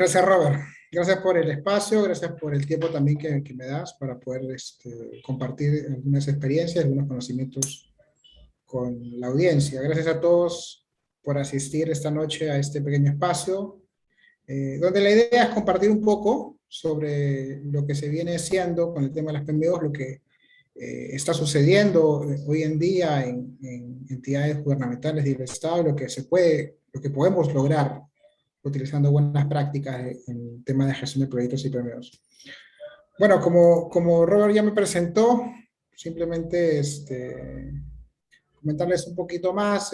Gracias, Robert. Gracias por el espacio, gracias por el tiempo también que me das para poder compartir algunas experiencias, algunos conocimientos con la audiencia. Gracias a todos por asistir esta noche a este pequeño espacio, donde la idea es compartir un poco sobre lo que se viene haciendo con el tema de las PMOs, lo que está sucediendo hoy en día en entidades gubernamentales del Estado, lo que podemos lograr utilizando buenas prácticas en el tema de gestión de proyectos y PMOs. Bueno, como Robert ya me presentó, simplemente comentarles un poquito más.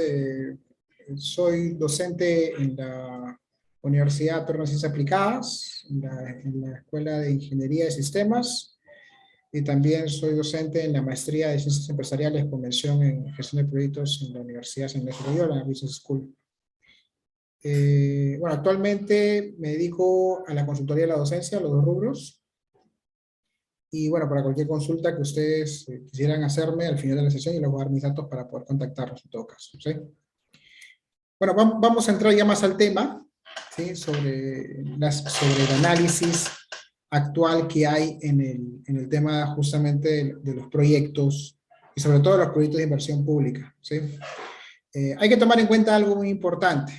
Soy docente en la Universidad Peruana de Ciencias Aplicadas, en la Escuela de Ingeniería de Sistemas, y también soy docente en la Maestría de Ciencias Empresariales con mención en gestión de proyectos en la Universidad San Ignacio de Loyola, Business School. Bueno, actualmente me dedico a la consultoría y la docencia, los dos rubros. Y bueno, para cualquier consulta que ustedes quisieran hacerme al final de la sesión, yo les voy a dar mis datos para poder contactarlos en todo caso, ¿sí? Bueno, vamos a entrar ya más al tema, ¿sí? Sobre el análisis actual que hay en el tema justamente de los proyectos, y sobre todo los proyectos de inversión pública, ¿sí? Hay que tomar en cuenta algo muy importante.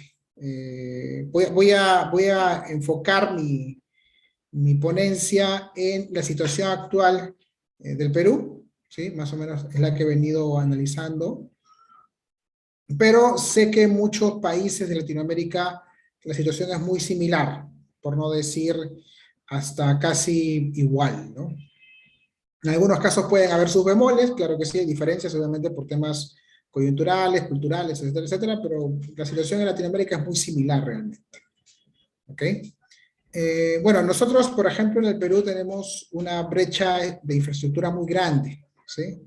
Voy a enfocar mi ponencia en la situación actual del Perú, ¿sí? Más o menos es la que he venido analizando, pero sé que en muchos países de Latinoamérica la situación es muy similar, por no decir hasta casi igual, ¿no? En algunos casos pueden haber sus bemoles, claro que sí, hay diferencias obviamente por temas coyunturales, culturales, etcétera, etcétera, pero la situación en Latinoamérica es muy similar realmente, ¿ok? Bueno, nosotros, por ejemplo, en el Perú tenemos una brecha de infraestructura muy grande, ¿sí?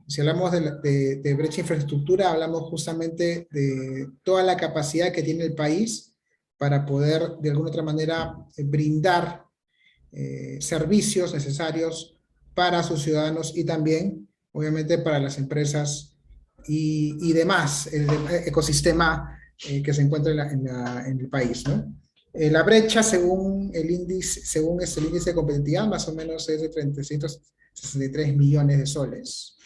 Si hablamos de brecha de infraestructura, hablamos justamente de toda la capacidad que tiene el país para poder, de alguna otra manera, brindar servicios necesarios para sus ciudadanos y también, obviamente, para las empresas y demás, el ecosistema que se encuentra en el país, ¿no? La brecha, según el índice de competitividad, más o menos es de 363 millones de soles.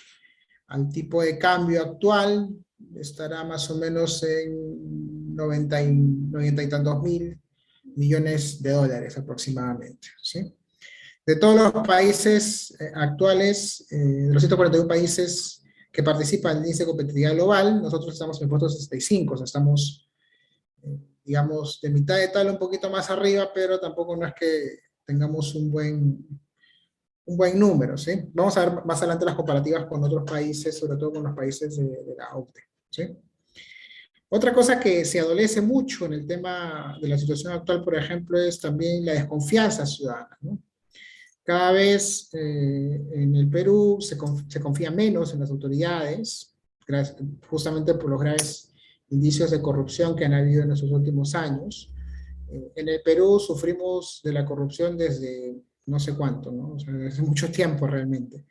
Al tipo de cambio actual estará más o menos en 90 y tantos mil millones de dólares aproximadamente, ¿sí? De todos los países actuales, de los 141 países que participan en el índice de competitividad global, nosotros estamos en el puesto 65, o sea, estamos, digamos, de mitad de tabla un poquito más arriba, pero tampoco no es que tengamos un buen número, ¿sí? Vamos a ver más adelante las comparativas con otros países, sobre todo con los países de la OCDE, ¿sí? Otra cosa que se adolece mucho en el tema de la situación actual, por ejemplo, es también la desconfianza ciudadana, ¿no? Cada vez en el Perú se confía menos en las autoridades, justamente por los graves indicios de corrupción que han habido en estos últimos años. En el Perú sufrimos de la corrupción desde no sé cuánto, ¿no? O sea, desde mucho tiempo realmente.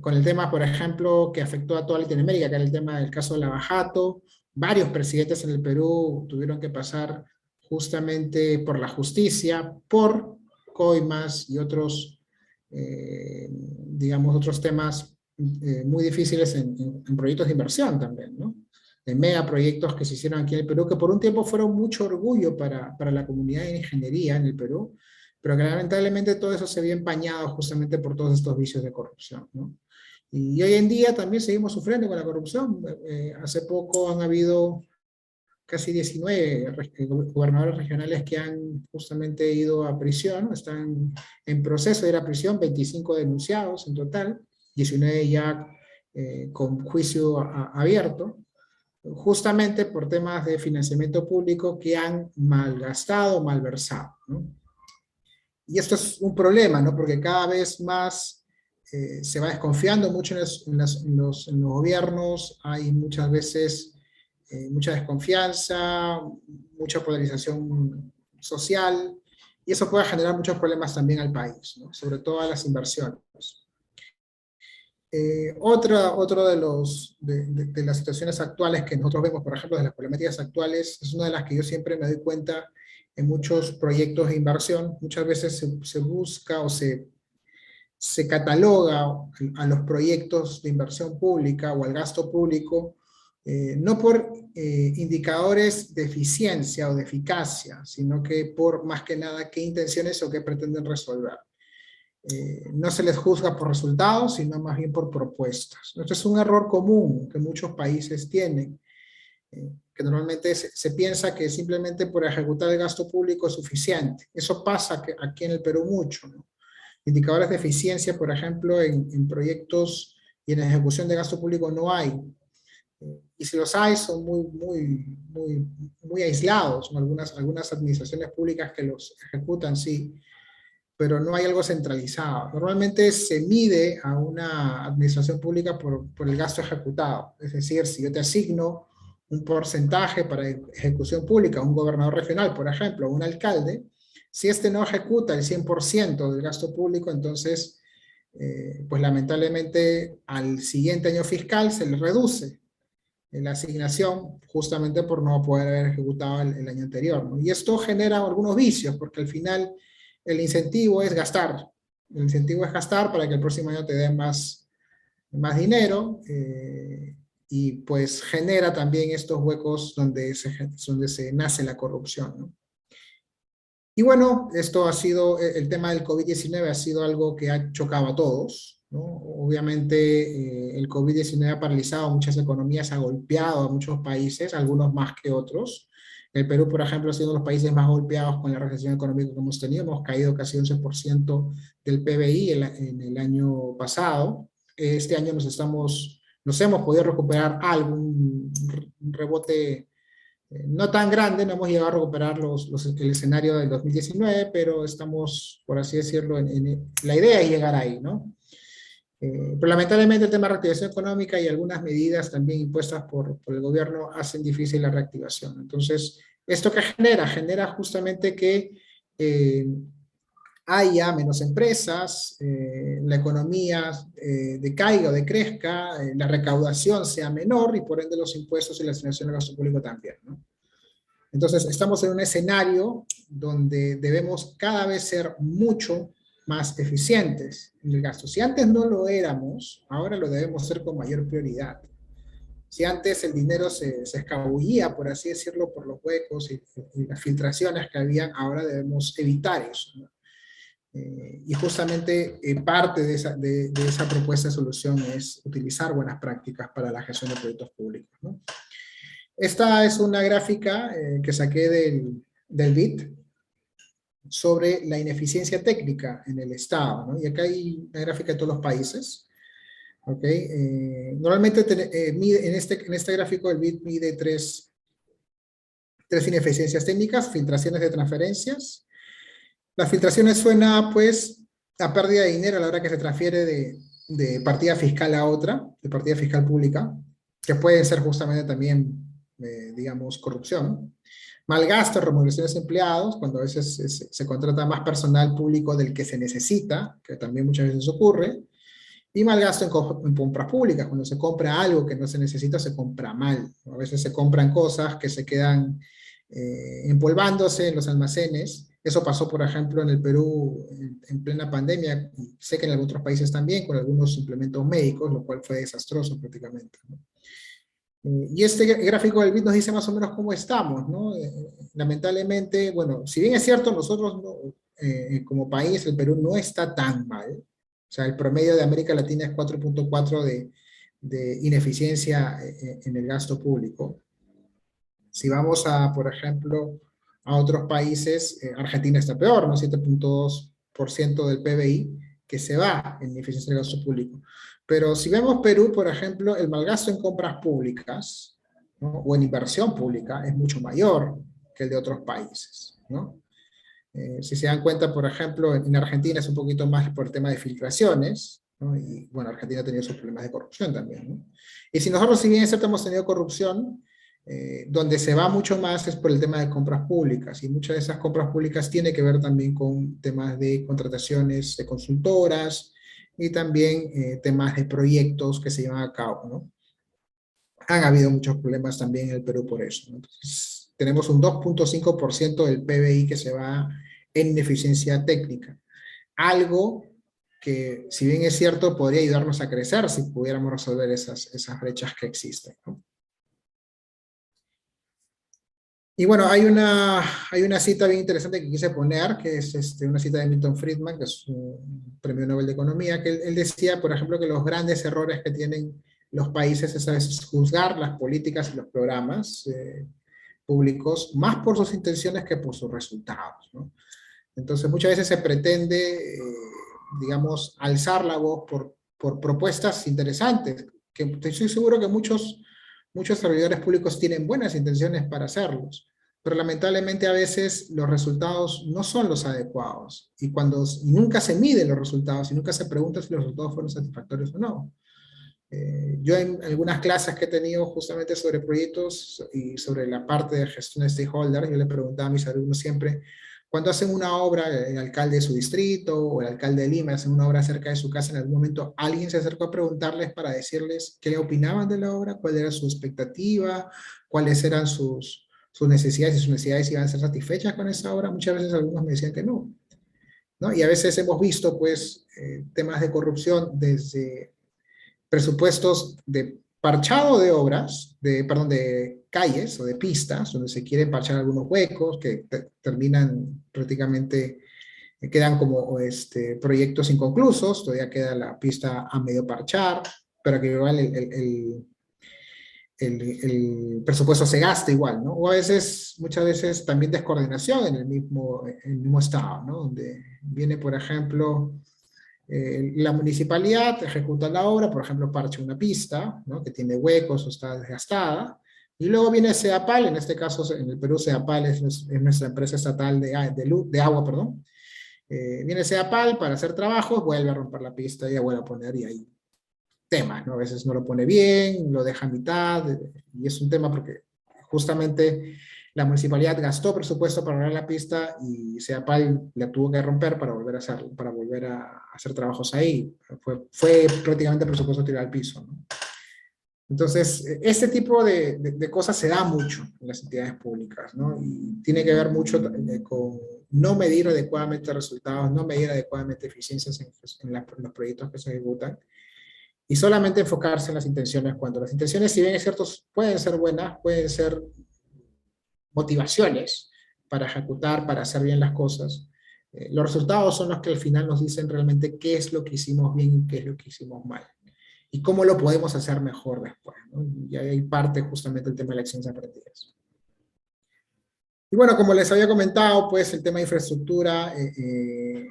Con el tema, por ejemplo, que afectó a toda Latinoamérica, que era el tema del caso de Lava Jato, varios presidentes en el Perú tuvieron que pasar justamente por la justicia, por coimas y otros, digamos, otros temas muy difíciles en proyectos de inversión también, ¿no? De megaproyectos que se hicieron aquí en el Perú, que por un tiempo fueron mucho orgullo para la comunidad de ingeniería en el Perú, pero que lamentablemente todo eso se vio empañado justamente por todos estos vicios de corrupción, ¿no? Y hoy en día también seguimos sufriendo con la corrupción. Hace poco han habido casi 19 gobernadores regionales que han justamente ido a prisión, están en proceso de ir a prisión, 25 denunciados en total, 19 ya con juicio abierto, justamente por temas de financiamiento público que han malgastado, malversado, ¿no? Y esto es un problema, ¿no? Porque cada vez más se va desconfiando mucho en los gobiernos, hay muchas veces mucha desconfianza, mucha polarización social, y eso puede generar muchos problemas también al país, ¿no? Sobre todo a las inversiones. Otro de las situaciones actuales que nosotros vemos, por ejemplo, de las problemáticas actuales, es una de las que yo siempre me doy cuenta en muchos proyectos de inversión, muchas veces se busca o se cataloga a los proyectos de inversión pública o al gasto público, no por indicadores de eficiencia o de eficacia, sino que por más que nada qué intenciones o qué pretenden resolver. No se les juzga por resultados, sino más bien por propuestas. Esto es un error común que muchos países tienen, que normalmente se piensa que simplemente por ejecutar el gasto público es suficiente. Eso pasa aquí en el Perú mucho, ¿no? Indicadores de eficiencia, por ejemplo, en proyectos y en ejecución de gasto público no hay. Y si los hay, son muy aislados, ¿no? Algunas administraciones públicas que los ejecutan, sí, pero no hay algo centralizado. Normalmente se mide a una administración pública por el gasto ejecutado. Es decir, si yo te asigno un porcentaje para ejecución pública, un gobernador regional, por ejemplo, un alcalde, si este no ejecuta el 100% del gasto público, entonces, pues lamentablemente al siguiente año fiscal se le reduce la asignación justamente por no poder haber ejecutado el año anterior, ¿no? Y esto genera algunos vicios, porque al final el incentivo es gastar. El incentivo es gastar para que el próximo año te den más dinero, y pues genera también estos huecos donde se nace la corrupción, ¿no? Y bueno, esto ha sido, el tema del COVID-19 ha sido algo que ha chocado a todos, ¿no? Obviamente el COVID-19 ha paralizado muchas economías, ha golpeado a muchos países, algunos más que otros. El Perú, por ejemplo, ha sido uno de los países más golpeados con la recesión económica que hemos tenido. Hemos caído casi 11% del PBI en el año pasado. Este año nos hemos podido recuperar algo, un rebote no tan grande, no hemos llegado a recuperar el escenario del 2019, pero estamos, por así decirlo, la idea es llegar ahí, ¿no? Pero lamentablemente el tema de reactivación económica y algunas medidas también impuestas por el gobierno hacen difícil la reactivación. Entonces, ¿esto qué genera? Genera justamente que haya menos empresas, la economía decaiga o decrezca, la recaudación sea menor y por ende los impuestos y la asignación del gasto público también, ¿no? Entonces, estamos en un escenario donde debemos cada vez ser mucho más eficientes en el gasto. Si antes no lo éramos, ahora lo debemos ser con mayor prioridad. Si antes el dinero se escabullía, por así decirlo, por los huecos y las filtraciones que habían, ahora debemos evitar eso, ¿no? Y justamente parte de esa propuesta de solución es utilizar buenas prácticas para la gestión de proyectos públicos, ¿no? Esta es una gráfica que saqué del BID sobre la ineficiencia técnica en el Estado, ¿no? Y acá hay una gráfica de todos los países. ¿Okay? Normalmente en este gráfico el BID mide tres ineficiencias técnicas: filtraciones de transferencias. Las filtraciones suena pues a pérdida de dinero a la hora que se transfiere de partida fiscal a otra, de partida fiscal pública, que pueden ser justamente también, digamos, corrupción. Mal gasto, remuneraciones de empleados, cuando a veces se contrata más personal público del que se necesita, que también muchas veces ocurre. Y mal gasto en compras públicas, cuando se compra algo que no se necesita, se compra mal. A veces se compran cosas que se quedan empolvándose en los almacenes. Eso pasó, por ejemplo, en el Perú en plena pandemia. Sé que en algunos otros países también, con algunos implementos médicos, lo cual fue desastroso prácticamente, ¿no? Y este gráfico del BID nos dice más o menos cómo estamos, ¿no? Lamentablemente, bueno, si bien es cierto, nosotros como país, el Perú no está tan mal. O sea, el promedio de América Latina es 4.4 de ineficiencia en el gasto público. Si vamos a, por ejemplo, a otros países, Argentina está peor, ¿no? 7.2% del PBI que se va en ineficiencia del gasto público. Pero si vemos Perú, por ejemplo, el malgasto en compras públicas, ¿no? O en inversión pública es mucho mayor que el de otros países, ¿no? Si se dan cuenta, por ejemplo, en Argentina es un poquito más por el tema de filtraciones, ¿no? Y bueno, Argentina ha tenido sus problemas de corrupción también, ¿no? Y si nosotros, si bien es cierto, hemos tenido corrupción, donde se va mucho más es por el tema de compras públicas, y muchas de esas compras públicas tiene que ver también con temas de contrataciones de consultoras y también temas de proyectos que se llevan a cabo, ¿no? Han habido muchos problemas también en el Perú por eso, ¿no? Entonces, tenemos un 2,5% del PBI que se va en ineficiencia técnica. Algo que, si bien es cierto, podría ayudarnos a crecer si pudiéramos resolver esas brechas que existen, ¿no? Y bueno, hay una cita bien interesante que quise poner, que es una cita de Milton Friedman, que es un premio Nobel de Economía, que él decía, por ejemplo, que los grandes errores que tienen los países es a veces juzgar las políticas y los programas públicos más por sus intenciones que por sus resultados, ¿no? Entonces, muchas veces se pretende, digamos, alzar la voz por propuestas interesantes, que estoy seguro que muchos servidores públicos tienen buenas intenciones para hacerlos, pero lamentablemente a veces los resultados no son los adecuados, y nunca se miden los resultados, y nunca se pregunta si los resultados fueron satisfactorios o no. Yo en algunas clases que he tenido justamente sobre proyectos y sobre la parte de gestión de stakeholders, yo le preguntaba a mis alumnos siempre, cuando hacen una obra, el alcalde de su distrito o el alcalde de Lima hacen una obra cerca de su casa, en algún momento alguien se acercó a preguntarles para decirles qué opinaban de la obra, cuál era su expectativa, cuáles eran sus necesidades, y sus necesidades iban a ser satisfechas con esa obra. Muchas veces algunos me decían que no, ¿no? Y a veces hemos visto pues temas de corrupción desde presupuestos de parchado de obras, perdón, de calles o de pistas, donde se quieren parchar algunos huecos que terminan prácticamente, quedan como proyectos inconclusos, todavía queda la pista a medio parchar, pero que igual el presupuesto se gasta igual, ¿no? O a veces, muchas veces también descoordinación en el mismo estado, ¿no? Donde viene, por ejemplo, la municipalidad ejecuta la obra, por ejemplo, parcha una pista, ¿no? Que tiene huecos o está desgastada, y luego viene CEAPAL, en este caso en el Perú CEAPAL es nuestra empresa estatal de agua, perdón. Viene CEAPAL para hacer trabajos, vuelve a romper la pista y vuelve a poner, y ahí tema, ¿no? A veces no lo pone bien, lo deja a mitad, y es un tema porque justamente la municipalidad gastó presupuesto para arreglar la pista y CEAPAL la tuvo que romper para volver a hacer trabajos ahí. Fue prácticamente presupuesto tirado al piso, ¿no? Entonces, este tipo de cosas se da mucho en las entidades públicas, ¿no? Y tiene que ver mucho con no medir adecuadamente resultados, no medir adecuadamente eficiencias en los proyectos que se ejecutan, y solamente enfocarse en las intenciones, cuando las intenciones, si bien es cierto, pueden ser buenas, pueden ser motivaciones para ejecutar, para hacer bien las cosas. Los resultados son los que al final nos dicen realmente qué es lo que hicimos bien y qué es lo que hicimos mal. Y cómo lo podemos hacer mejor después, ¿no? Y ahí parte justamente el tema de lecciones aprendidas. Y bueno, como les había comentado, pues el tema de infraestructura,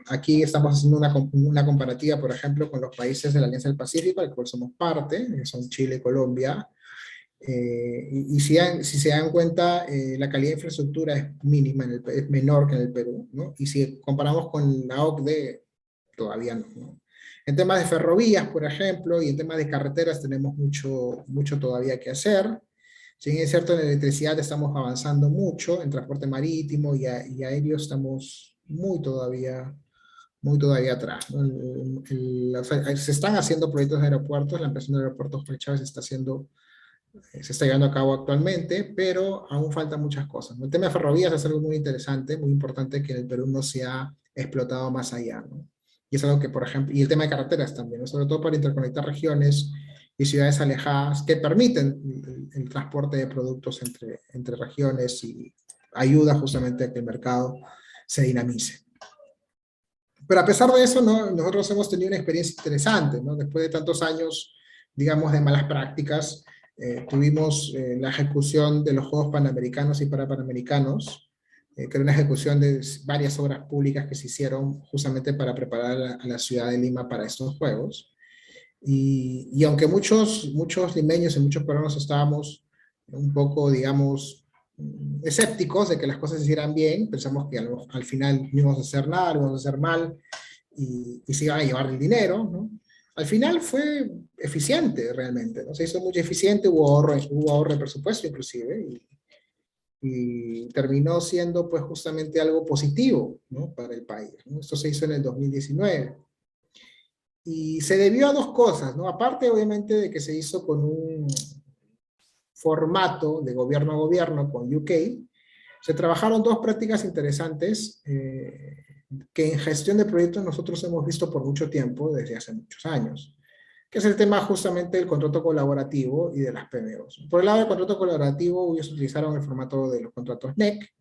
aquí estamos haciendo una comparativa, por ejemplo, con los países de la Alianza del Pacífico, del cual somos parte, que son Chile y Colombia. Y si se dan cuenta, la calidad de infraestructura es mínima, es menor que en el Perú, ¿no? Y si comparamos con la OCDE, todavía no, ¿no? En temas de ferrovías, por ejemplo, y en temas de carreteras tenemos mucho todavía que hacer. Si bien es cierto, en electricidad estamos avanzando mucho, en transporte marítimo y aéreo estamos muy todavía atrás, ¿no? O sea, se están haciendo proyectos de aeropuertos, la ampliación de aeropuertos Fray Chávez se está llevando a cabo actualmente, pero aún faltan muchas cosas, ¿no? El tema de ferrovías es algo muy interesante, muy importante, que en el Perú no se ha explotado más allá, ¿no? Y es algo que, por ejemplo, y el tema de carreteras también, ¿no? Sobre todo para interconectar regiones y ciudades alejadas que permiten el transporte de productos entre regiones, y ayuda justamente a que el mercado se dinamice. Pero a pesar de eso, ¿no? Nosotros hemos tenido una experiencia interesante, ¿no? Después de tantos años, digamos, de malas prácticas, tuvimos la ejecución de los Juegos Panamericanos y Parapanamericanos, que era una ejecución de varias obras públicas que se hicieron justamente para preparar a la ciudad de Lima para estos Juegos. Y aunque muchos limeños y muchos peruanos estábamos un poco, digamos, escépticos de que las cosas se hicieran bien, pensamos que al final no íbamos a hacer nada, lo íbamos a hacer mal, y se iban a llevar el dinero, ¿no? Al final fue eficiente realmente, ¿no? Se hizo muy eficiente, hubo ahorro de presupuesto inclusive, y terminó siendo pues justamente algo positivo, ¿no? Para el país, ¿no? Esto se hizo en el 2019. Y se debió a dos cosas, ¿no? Aparte, obviamente, de que se hizo con un formato de gobierno a gobierno con UK, Se trabajaron dos prácticas interesantes que en gestión de proyectos nosotros hemos visto por mucho tiempo, desde hace muchos años, que es el tema justamente del contrato colaborativo y de las PMOs. Por el lado del contrato colaborativo, ellos utilizaron el formato de los contratos NEC,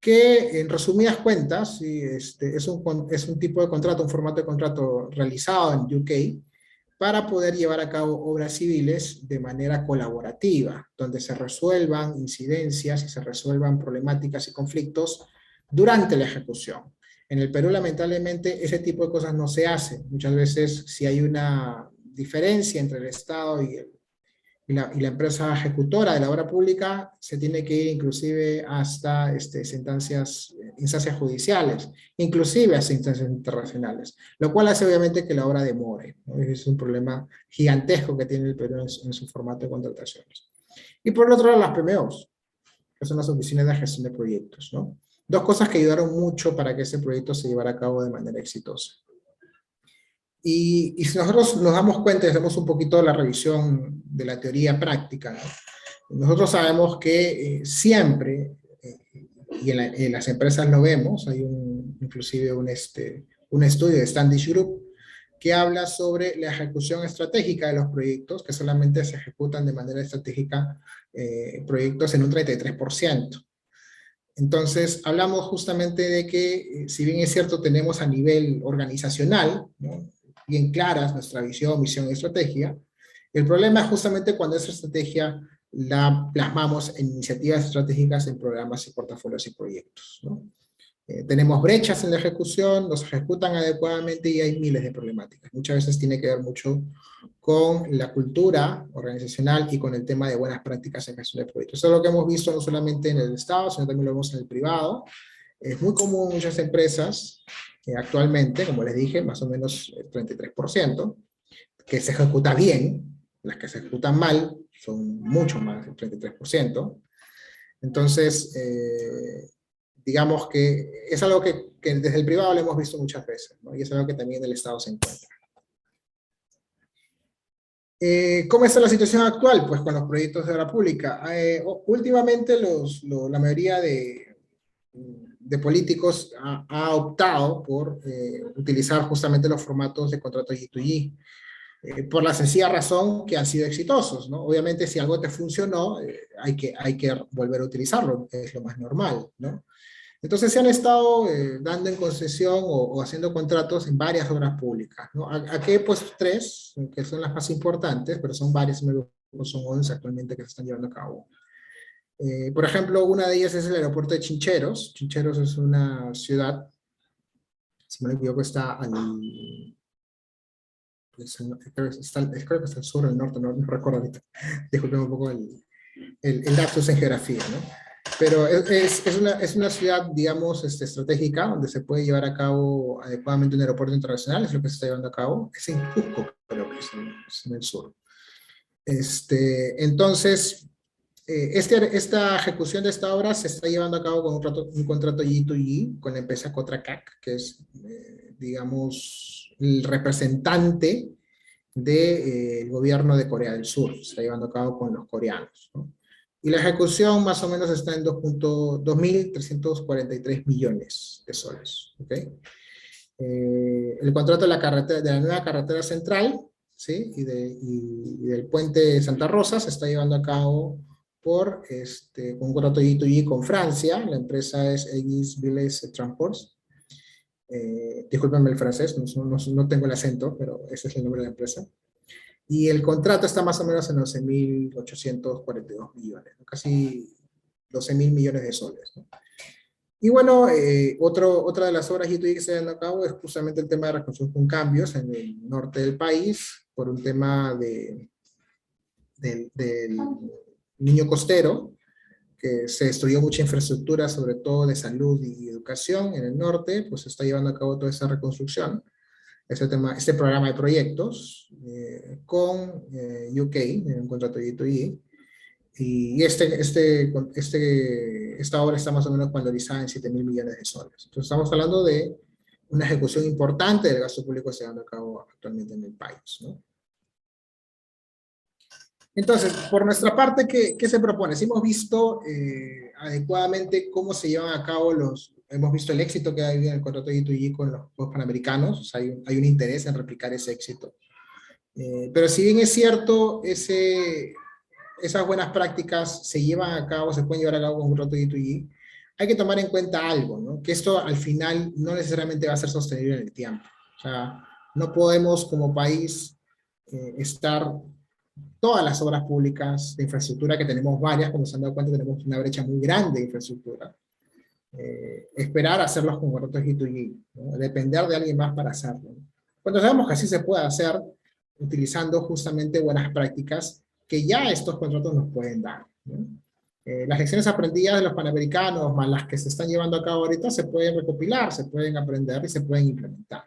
que en resumidas cuentas, sí, es un tipo de contrato, un formato de contrato realizado en UK, para poder llevar a cabo obras civiles de manera colaborativa, donde se resuelvan incidencias y se resuelvan problemáticas y conflictos durante la ejecución. En el Perú, lamentablemente, ese tipo de cosas no se hace. Muchas veces, si hay una diferencia entre el Estado y la empresa ejecutora de la obra pública, se tiene que ir inclusive hasta instancias judiciales, inclusive hasta instancias internacionales, lo cual hace obviamente que la obra demore, ¿no? Es un problema gigantesco que tiene el Perú en su formato de contrataciones. Y por el otro lado, las PMOs, que son las oficinas de gestión de proyectos, ¿no? Dos cosas que ayudaron mucho para que ese proyecto se llevara a cabo de manera exitosa. Y si nosotros nos damos cuenta y hacemos un poquito la revisión de la teoría práctica, ¿no? Nosotros sabemos que siempre, y en las empresas lo vemos, hay inclusive un estudio de Standish Group que habla sobre la ejecución estratégica de los proyectos, que solamente se ejecutan de manera estratégica proyectos en un 33%. Entonces, hablamos justamente de que, si bien es cierto, tenemos a nivel organizacional, ¿no?, bien claras nuestra visión, misión y estrategia, el problema es justamente cuando esa estrategia la plasmamos en iniciativas estratégicas, en programas y portafolios y proyectos, ¿no? Tenemos brechas en la ejecución, no se ejecutan adecuadamente y hay miles de problemáticas. Muchas veces tiene que ver mucho con la cultura organizacional y con el tema de buenas prácticas en gestión de proyectos. Eso es lo que hemos visto no solamente en el Estado, sino también lo vemos en el privado. Es muy común en muchas empresas actualmente, como les dije, más o menos el 33%, que se ejecuta bien. Las que se ejecutan mal son mucho más del 33%. Entonces, digamos que es algo que desde el privado lo hemos visto muchas veces, ¿no? Y es algo que también el Estado se encuentra. ¿Cómo está la situación actual? Pues con los proyectos de obra pública. Últimamente la mayoría de políticos ha optado por utilizar justamente los formatos de contrato G2G, por la sencilla razón que han sido exitosos, ¿no? Obviamente si algo te funcionó, hay que volver a utilizarlo, es lo más normal, ¿no? Entonces se han estado dando en concesión o haciendo contratos en varias obras públicas, ¿no? Aquí he puesto tres, que son las más importantes, pero son varias, son 11 actualmente que se están llevando a cabo. Por ejemplo, una de ellas es el aeropuerto de Chincheros. Chincheros es una ciudad, si no me equivoco, está creo que está al sur, al norte, no recuerdo ahorita. Disculpen un poco el lapsus en geografía, ¿no? Pero es una ciudad, digamos, estratégica, donde se puede llevar a cabo adecuadamente un aeropuerto internacional, es lo que se está llevando a cabo. Es en Cusco, creo que es en el sur. Entonces, esta ejecución de esta obra se está llevando a cabo con un contrato G2G con la empresa Cotracac, que es, digamos, el representante del gobierno de Corea del Sur. Se está llevando a cabo con los coreanos, ¿no? Y la ejecución más o menos está en 2.343 millones de soles. ¿Okay? El contrato de la nueva carretera central, ¿sí? y del puente de Santa Rosa se está llevando a cabo por un contrato G2G con Francia. La empresa es Aegis Village Transports. Discúlpenme el francés, no tengo el acento, pero ese es el nombre de la empresa. Y el contrato está más o menos en 11.842 millones, ¿no? Casi 12.000 millones de soles, ¿no? Y bueno, otra de las obras G2G que se están llevando a cabo es justamente el tema de reconstrucción con cambios en el norte del país, por un tema del niño costero, que se destruyó mucha infraestructura, sobre todo de salud y educación en el norte, pues se está llevando a cabo toda esa reconstrucción. Este programa de proyectos con UK, en un contrato de G2G, y esta obra está más o menos valorizada en 7.000 millones de soles. Entonces estamos hablando de una ejecución importante del gasto público que se está llevando a cabo actualmente en el país, ¿no? Entonces, por nuestra parte, ¿qué se propone? Si hemos visto adecuadamente cómo se llevan a cabo hemos visto el éxito que ha habido en el contrato de G2G con los Juegos Panamericanos, o sea, hay un interés en replicar ese éxito. Pero si bien es cierto, esas buenas prácticas se llevan a cabo, se pueden llevar a cabo con un contrato de G2G, hay que tomar en cuenta algo, ¿no? Que esto al final no necesariamente va a ser sostenible en el tiempo. O sea, no podemos como país estar todas las obras públicas de infraestructura, que tenemos varias, como se han dado cuenta, tenemos una brecha muy grande de infraestructura, esperar hacerlos con contratos G2G, ¿no? Depender de alguien más para hacerlo, ¿no? Cuando sabemos que así se puede hacer, utilizando justamente buenas prácticas que ya estos contratos nos pueden dar, ¿no? Las lecciones aprendidas de los panamericanos, más las que se están llevando a cabo ahorita, se pueden recopilar, se pueden aprender y se pueden implementar,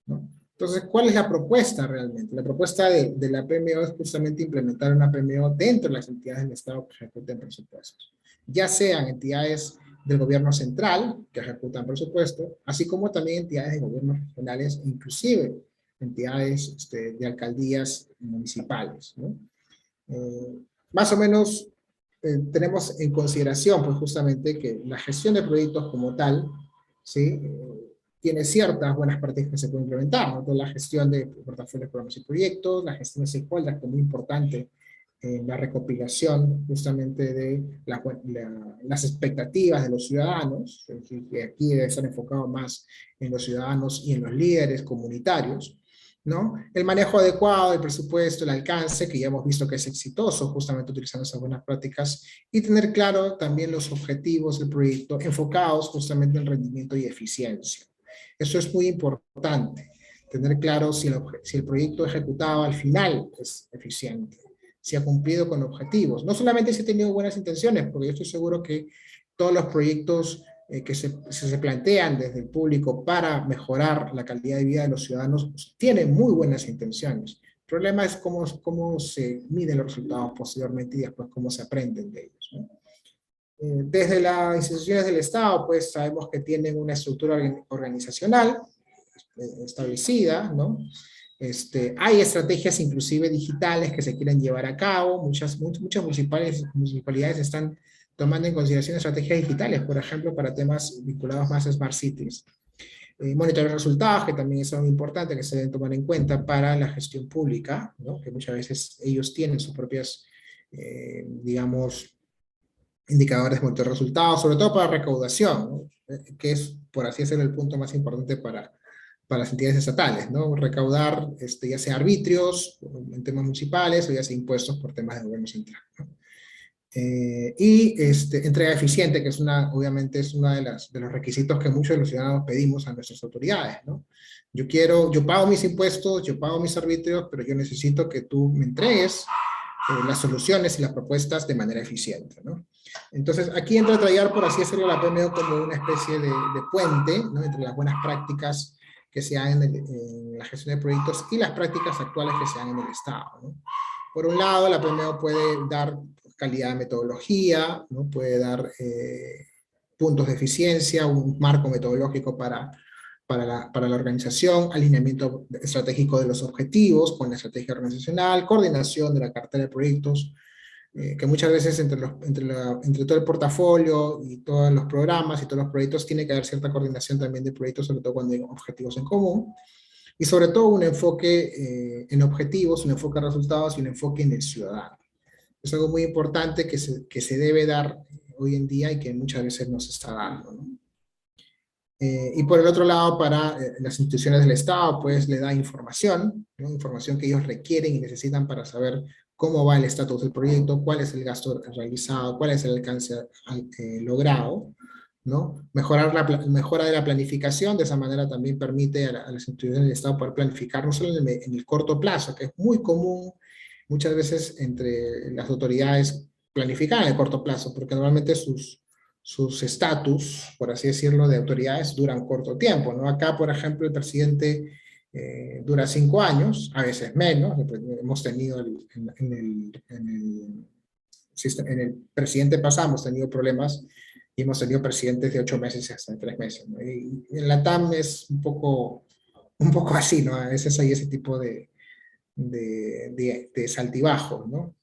¿no? Entonces, ¿cuál es la propuesta realmente? La propuesta de la PMO es justamente implementar una PMO dentro de las entidades del Estado que ejecuten presupuestos, ya sean entidades del gobierno central que ejecutan presupuesto, así como también entidades de gobiernos regionales, inclusive entidades de alcaldías municipales, ¿no? Más o menos tenemos en consideración, pues justamente, que la gestión de proyectos como tal, ¿sí? Tiene ciertas buenas prácticas que se pueden implementar, ¿no? Toda la gestión de portafolios, programas y proyectos, la gestión de stakeholders, que es muy importante en la recopilación justamente de las expectativas de los ciudadanos, que aquí debe estar enfocado más en los ciudadanos y en los líderes comunitarios, ¿no? El manejo adecuado del presupuesto, el alcance, que ya hemos visto que es exitoso justamente utilizando esas buenas prácticas, y tener claro también los objetivos del proyecto enfocados justamente en rendimiento y eficiencia. Eso es muy importante, tener claro si el proyecto ejecutado al final es eficiente, si ha cumplido con objetivos. No solamente si ha tenido buenas intenciones, porque yo estoy seguro que todos los proyectos que se plantean desde el público para mejorar la calidad de vida de los ciudadanos, pues, tienen muy buenas intenciones. El problema es cómo se miden los resultados posteriormente y después cómo se aprenden de ellos, ¿no? Desde las instituciones del Estado, pues sabemos que tienen una estructura organizacional establecida, ¿no? Hay estrategias inclusive digitales que se quieren llevar a cabo, muchas municipalidades están tomando en consideración estrategias digitales, por ejemplo, para temas vinculados más a Smart Cities. Monitorear resultados, que también es algo importante que se deben tomar en cuenta para la gestión pública, ¿no? Que muchas veces ellos tienen sus propias, digamos, indicadores de monitoreo de resultados, sobre todo para recaudación, ¿no? Que es, por así decirlo, el punto más importante para las entidades estatales, ¿no? Recaudar ya sea arbitrios en temas municipales o ya sea impuestos por temas de gobierno central, ¿no? Entrega eficiente, que es obviamente es uno de los requisitos que muchos de los ciudadanos pedimos a nuestras autoridades, ¿no? Yo pago mis impuestos, yo pago mis arbitrios, pero yo necesito que tú me entregues las soluciones y las propuestas de manera eficiente, ¿no? Entonces, aquí entra a traer, por así decirlo, la PMO como una especie de puente, ¿no? Entre las buenas prácticas que se dan en la gestión de proyectos y las prácticas actuales que se dan en el Estado, ¿no? Por un lado, la PMO puede dar calidad de metodología, ¿no? Puede dar puntos de eficiencia, un marco metodológico para la organización, alineamiento estratégico de los objetivos con la estrategia organizacional, coordinación de la cartera de proyectos, que muchas veces entre todo el portafolio y todos los programas y todos los proyectos tiene que haber cierta coordinación también de proyectos, sobre todo cuando hay objetivos en común, y sobre todo un enfoque en objetivos, un enfoque en resultados y un enfoque en el ciudadano. Es algo muy importante que se debe dar hoy en día y que muchas veces no se está dando, ¿no? Y por el otro lado, para las instituciones del Estado, pues le da información, ¿no? Información que ellos requieren y necesitan para saber cómo va el estatus del proyecto, cuál es el gasto realizado, cuál es el alcance logrado, ¿no? Mejora de la planificación, de esa manera también permite a las instituciones del Estado poder planificar no solo en el corto plazo, que es muy común muchas veces entre las autoridades planificar en el corto plazo, porque normalmente sus estatus, por así decirlo, de autoridades duran corto tiempo, ¿no? Acá, por ejemplo, el presidente dura 5 años, a veces menos. Hemos tenido en el presidente pasado, hemos tenido problemas y hemos tenido presidentes de 8 meses hasta 3 meses, ¿no? Y en la TAM es un poco así, ¿no? A veces hay ese tipo de saltibajos, ¿no?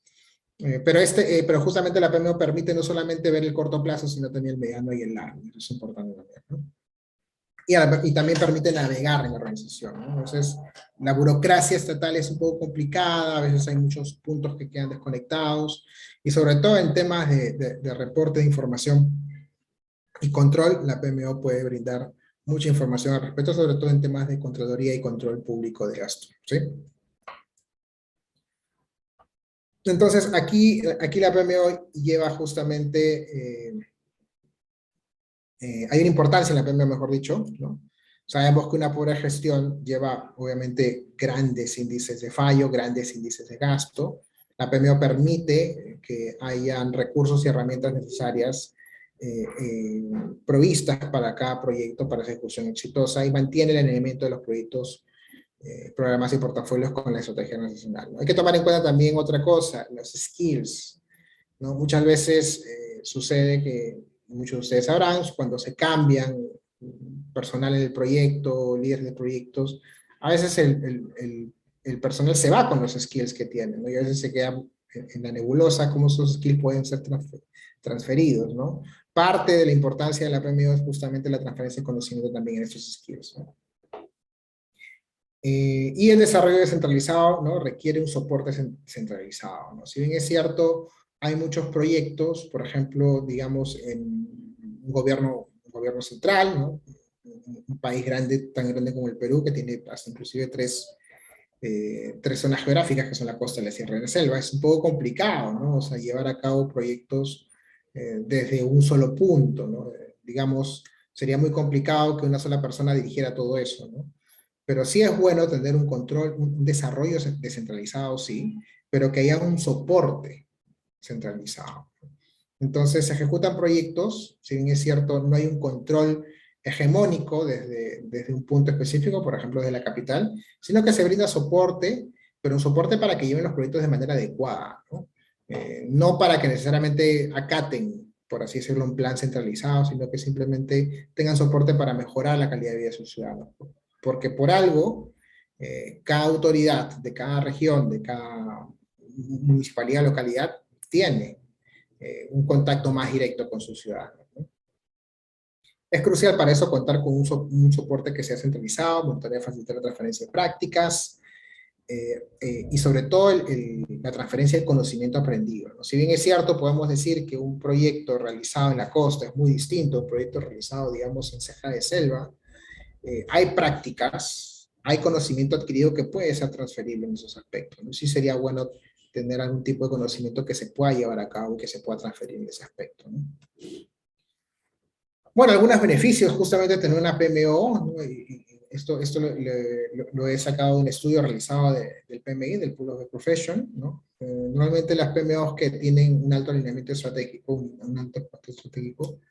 Pero justamente la PMO permite no solamente ver el corto plazo, sino también el mediano y el largo. Eso es importante también, ¿no? Y también permite navegar en la organización, ¿no? Entonces, la burocracia estatal es un poco complicada, a veces hay muchos puntos que quedan desconectados, y sobre todo en temas de reporte de información y control, la PMO puede brindar mucha información al respecto, sobre todo en temas de Contraloría y control público de gasto, ¿sí? Entonces, aquí la PMO lleva justamente, hay una importancia en la PMO, mejor dicho, ¿no? Sabemos que una pobre gestión lleva, obviamente, grandes índices de fallo, grandes índices de gasto. La PMO permite que hayan recursos y herramientas necesarias provistas para cada proyecto, para esa ejecución exitosa, y mantiene el alineamiento de los proyectos, programas y portafolios con la estrategia nacional, ¿no? Hay que tomar en cuenta también otra cosa, los skills, ¿no? Muchas veces sucede que, muchos de ustedes sabrán, cuando se cambian personal en el proyecto, líderes de proyectos, a veces el personal se va con los skills que tienen, ¿no? Y a veces se queda en la nebulosa cómo esos skills pueden ser transferidos, ¿no? Parte de la importancia de la PMO es justamente la transferencia de conocimiento también en estos skills, ¿no? Y el desarrollo descentralizado, ¿no? Requiere un soporte centralizado, ¿no? Si bien es cierto, hay muchos proyectos, por ejemplo, digamos, en un gobierno central, ¿no? Un país grande, tan grande como el Perú, que tiene hasta inclusive tres zonas geográficas, que son la costa, la sierra y la selva. Es un poco complicado, ¿no? O sea, llevar a cabo proyectos desde un solo punto, ¿no? Digamos, sería muy complicado que una sola persona dirigiera todo eso, ¿no? Pero sí es bueno tener un control, un desarrollo descentralizado, sí, pero que haya un soporte centralizado. Entonces se ejecutan proyectos, si bien es cierto, no hay un control hegemónico desde un punto específico, por ejemplo, desde la capital, sino que se brinda soporte, pero un soporte para que lleven los proyectos de manera adecuada, ¿no? No para que necesariamente acaten, por así decirlo, un plan centralizado, sino que simplemente tengan soporte para mejorar la calidad de vida de sus ciudadanos. Porque por algo, cada autoridad de cada región, de cada municipalidad, localidad, tiene un contacto más directo con sus ciudadanos, ¿no? Es crucial para eso contar con un soporte que sea centralizado, monitorear, facilitar la transferencia de prácticas, y sobre todo la transferencia del conocimiento aprendido, ¿no? Si bien es cierto, podemos decir que un proyecto realizado en la costa es muy distinto a un proyecto realizado, digamos, en ceja de selva, hay prácticas, hay conocimiento adquirido que puede ser transferible en esos aspectos, ¿no? Sí sería bueno tener algún tipo de conocimiento que se pueda llevar a cabo y que se pueda transferir en ese aspecto, ¿no? Bueno, algunos beneficios justamente de tener una PMO, ¿no? Y esto lo he sacado de un estudio realizado del PMI, del Pool of the Profession, ¿no? Normalmente las PMOs que tienen un alto alineamiento estratégico, un alto impacto estratégico,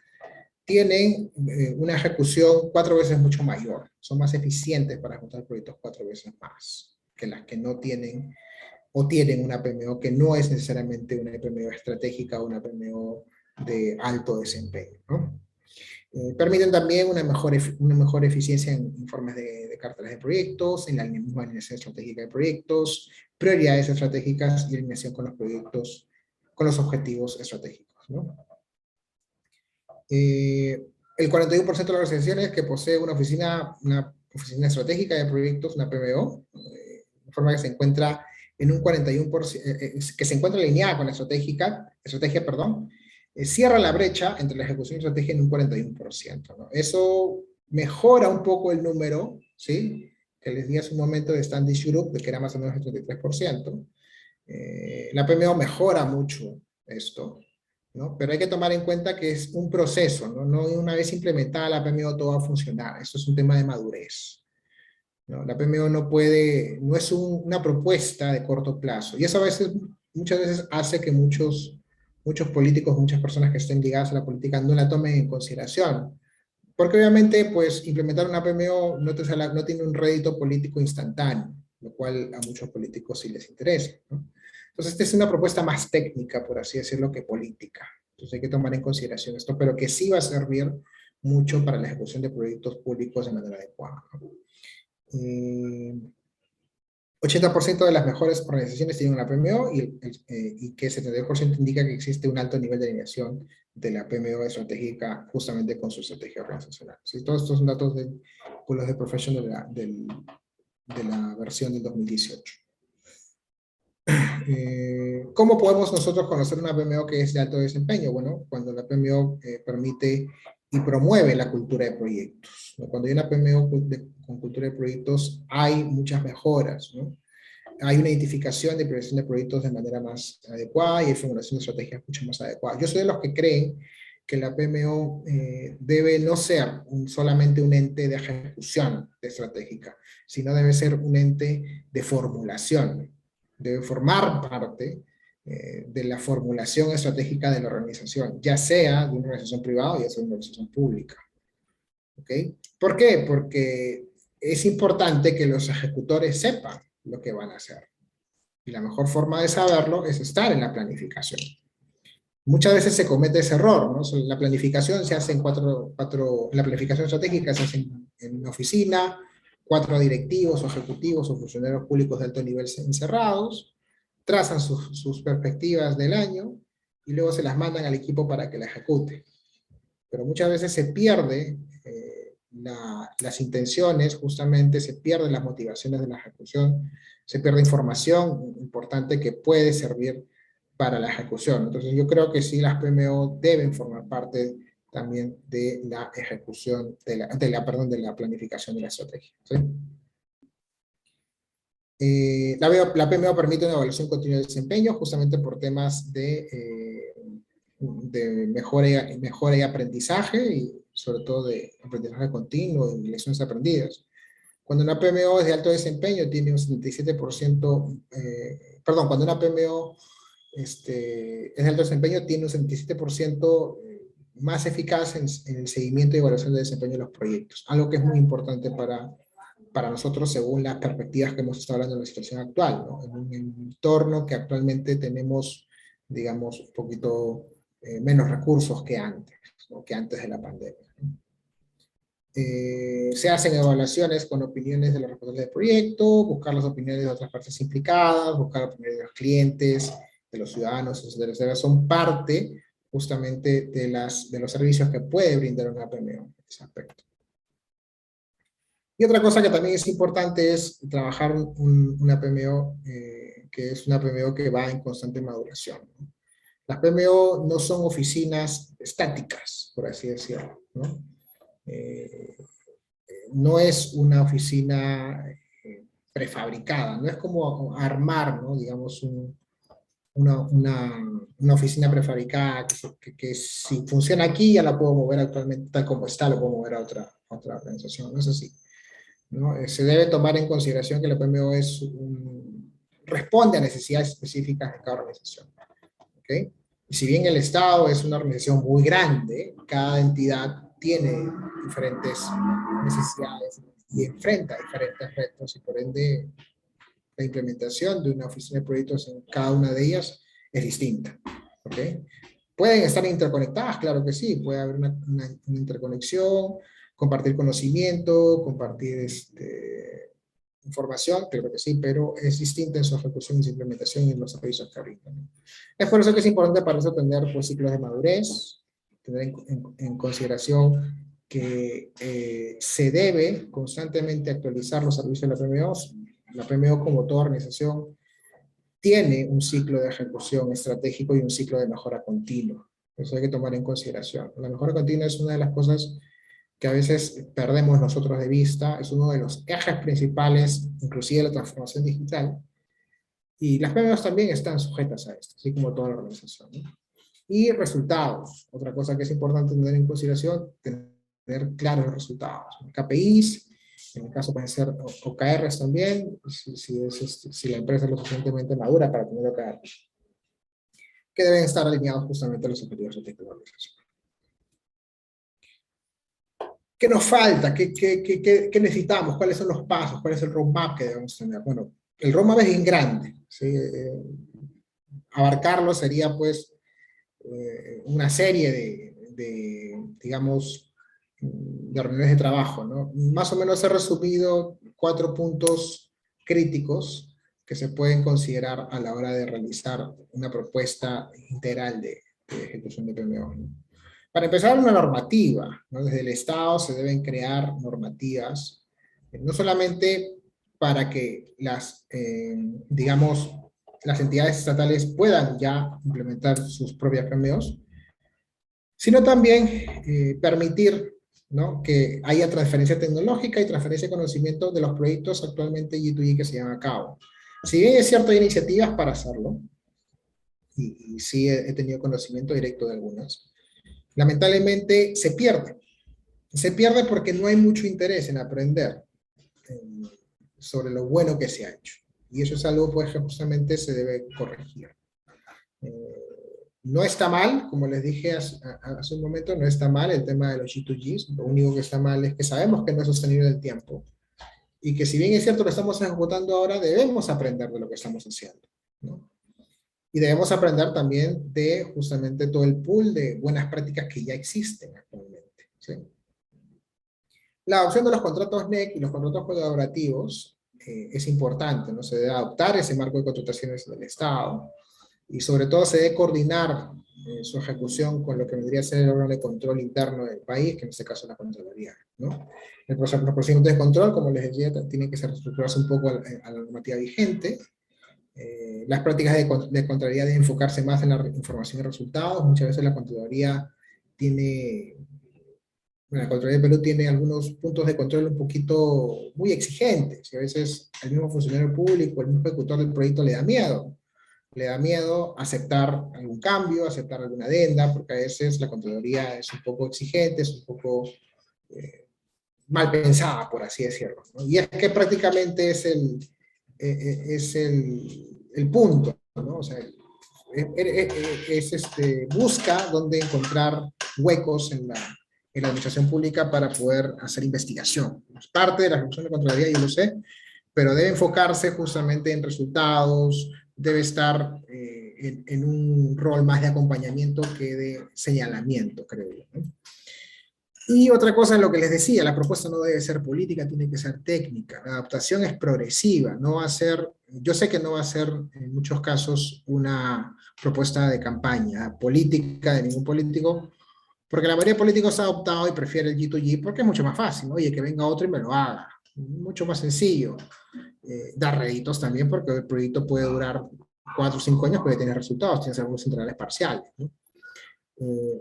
tienen una ejecución 4 veces mucho mayor, son más eficientes para ejecutar proyectos 4 veces más que las que no tienen o tienen una PMO que no es necesariamente una PMO estratégica o una PMO de alto desempeño, ¿no? Permiten también una mejor eficiencia en informes de carteles de proyectos, en la misma alineación estratégica de proyectos, prioridades estratégicas y alineación con los proyectos, con los objetivos estratégicos, ¿no? El 41% de las organizaciones que posee una oficina estratégica de proyectos, una PMO, de forma que se encuentra en un 41%, que se encuentra alineada con la estrategia, perdón, cierra la brecha entre la ejecución y estrategia en un 41%, ¿no? Eso mejora un poco el número, ¿sí? Que les di hace un momento de Standish Group, de que era más o menos el 33%. La PMO mejora mucho esto, ¿no? Pero hay que tomar en cuenta que es un proceso, ¿no? No una vez implementada la PMO todo va a funcionar. Esto es un tema de madurez, ¿no? La PMO no es una propuesta de corto plazo. Y eso a veces, muchas veces hace que muchos políticos, muchas personas que estén ligadas a la política no la tomen en consideración. Porque obviamente, pues, implementar una PMO no tiene un rédito político instantáneo, lo cual a muchos políticos sí les interesa, ¿no? Entonces, esta es una propuesta más técnica, por así decirlo, que política. Entonces, hay que tomar en consideración esto, pero que sí va a servir mucho para la ejecución de proyectos públicos de manera adecuada, ¿no? 80% de las mejores organizaciones tienen una PMO y que 72% indica que existe un alto nivel de alineación de la PMO estratégica justamente con su estrategia organizacional. ¿Sí? Todos estos son datos del Pool of the Profession de la versión del 2018. ¿Cómo podemos nosotros conocer una PMO que es de alto desempeño? Bueno, cuando la PMO permite y promueve la cultura de proyectos, ¿no? Cuando hay una PMO con cultura de proyectos, hay muchas mejoras, ¿no? Hay una identificación de priorización de proyectos de manera más adecuada y hay formulación de estrategias mucho más adecuadas. Yo soy de los que creen que la PMO debe no ser solamente un ente de ejecución estratégica, sino debe ser un ente de formulación. Debe formar parte de la formulación estratégica de la organización, ya sea de una organización privada o ya sea de una organización pública. ¿Ok? ¿Por qué? Porque es importante que los ejecutores sepan lo que van a hacer. Y la mejor forma de saberlo es estar en la planificación. Muchas veces se comete ese error, ¿no? La planificación se hace en la planificación estratégica se hace en una oficina, 4 directivos o ejecutivos o funcionarios públicos de alto nivel encerrados, trazan sus perspectivas del año y luego se las mandan al equipo para que la ejecute. Pero muchas veces se pierde las intenciones, justamente se pierden las motivaciones de la ejecución, se pierde información importante que puede servir para la ejecución. Entonces yo creo que sí, las PMO deben formar parte también de la ejecución, perdón, de la planificación de la estrategia. ¿Sí? La PMO permite una evaluación continua de desempeño justamente por temas de mejora y aprendizaje y sobre todo de aprendizaje continuo y lecciones aprendidas. Cuando una PMO es de alto desempeño tiene un 77%, perdón, cuando una PMO es de alto desempeño tiene un 77% más eficaz en el seguimiento y evaluación de desempeño de los proyectos, algo que es muy importante para nosotros según las perspectivas que hemos estado hablando en la situación actual, ¿no? En un entorno que actualmente tenemos, digamos, un poquito menos recursos que antes, ¿no? Que antes de la pandemia. Se hacen evaluaciones con opiniones de los responsables del proyecto, buscar las opiniones de otras partes implicadas, buscar opiniones de los clientes, de los ciudadanos, etcétera, son parte justamente de los servicios que puede brindar una PMO en ese aspecto. Y otra cosa que también es importante es trabajar una PMO que es una PMO que va en constante maduración, ¿no? Las PMO no son oficinas estáticas, por así decirlo, ¿no? No es una oficina prefabricada, no es como armar, ¿no? Digamos, una oficina prefabricada que si funciona aquí ya la puedo mover actualmente tal como está, lo puedo mover a otra organización, no es así, ¿no? Se debe tomar en consideración que la PMO responde a necesidades específicas de cada organización. ¿Okay? Y si bien el Estado es una organización muy grande, cada entidad tiene diferentes necesidades y enfrenta diferentes retos y por ende la implementación de una oficina de proyectos en cada una de ellas es distinta. ¿Okay? ¿Pueden estar interconectadas? Claro que sí, puede haber una interconexión, compartir conocimiento, compartir información, creo que sí, pero es distinta en su ejecución y su implementación y en los servicios que brindan. Es por eso que es importante para eso tener pues, ciclos de madurez, tener en consideración que se debe constantemente actualizar los servicios de la PMO. La PMO, como toda organización, tiene un ciclo de ejecución estratégico y un ciclo de mejora continua. Eso hay que tomar en consideración. La mejora continua es una de las cosas que a veces perdemos nosotros de vista, es uno de los ejes principales, inclusive de la transformación digital, y las PMOs también están sujetas a esto, así como toda la organización, ¿no? Y resultados, otra cosa que es importante tener en consideración, tener claros los resultados. KPIs, en el caso pueden ser OKRs también, si la empresa es lo suficientemente madura para tener OKRs, que deben estar alineados justamente a los objetivos de la organización. ¿Qué nos falta? ¿Qué necesitamos? ¿Cuáles son los pasos? ¿Cuál es el roadmap que debemos tener? Bueno, el roadmap es bien grande, ¿sí? Abarcarlo sería pues una serie digamos, de reuniones de trabajo, ¿no? Más o menos he resumido 4 puntos críticos que se pueden considerar a la hora de realizar una propuesta integral de ejecución de PMO, ¿no? Para empezar, una normativa, ¿no? Desde el Estado se deben crear normativas, no solamente para que digamos, las entidades estatales puedan ya implementar sus propias PMOs, sino también permitir, ¿no?, que haya transferencia tecnológica y transferencia de conocimiento de los proyectos actualmente G2G que se llevan a cabo. Si bien es cierto, hay iniciativas para hacerlo, y sí he tenido conocimiento directo de algunas, lamentablemente se pierde. Se pierde porque no hay mucho interés en aprender sobre lo bueno que se ha hecho. Y eso es algo pues, que justamente se debe corregir. No está mal, como les dije hace un momento, no está mal el tema de los G2Gs. Lo único que está mal es que sabemos que no es sostenible en el tiempo. Y que si bien es cierto lo estamos ejecutando ahora, debemos aprender de lo que estamos haciendo, ¿no? Y debemos aprender también de justamente todo el pool de buenas prácticas que ya existen actualmente, ¿sí? La opción de los contratos NEC y los contratos colaborativos es importante, ¿no? Se debe adoptar ese marco de contrataciones del Estado y sobre todo se debe coordinar su ejecución con lo que vendría a ser el órgano de control interno del país, que en este caso es la Contraloría, ¿no? Los procedimientos de control, como les decía, tienen que ser estructurarse un poco a la normativa vigente. Las prácticas de Contraloría deben enfocarse más en la información y resultados. Muchas veces la Contraloría tiene... Bueno, la Contraloría de Perú tiene algunos puntos de control un poquito muy exigentes, y a veces al mismo funcionario público, el mismo ejecutor del proyecto le da miedo. Le da miedo aceptar algún cambio, aceptar alguna adenda, porque a veces la Contraloría es un poco exigente, es un poco mal pensada, por así decirlo, ¿no? Y es que prácticamente es el punto, ¿no? O sea, busca dónde encontrar huecos en la administración pública para poder hacer investigación. Es parte de la ejecución de Contraloría, yo lo sé, pero debe enfocarse justamente en resultados, debe estar en un rol más de acompañamiento que de señalamiento, creo yo, ¿no? Y otra cosa es lo que les decía, la propuesta no debe ser política, tiene que ser técnica. La adaptación es progresiva, no va a ser, yo sé que no va a ser en muchos casos una propuesta de campaña política de ningún político, porque la mayoría de políticos ha adoptado y prefiere el G2G porque es mucho más fácil, ¿no? Oye, que venga otro y me lo haga. Mucho más sencillo. Da réditos también porque el proyecto puede durar 4 o 5 años, puede tener resultados, tiene algunos centrales parciales, ¿no?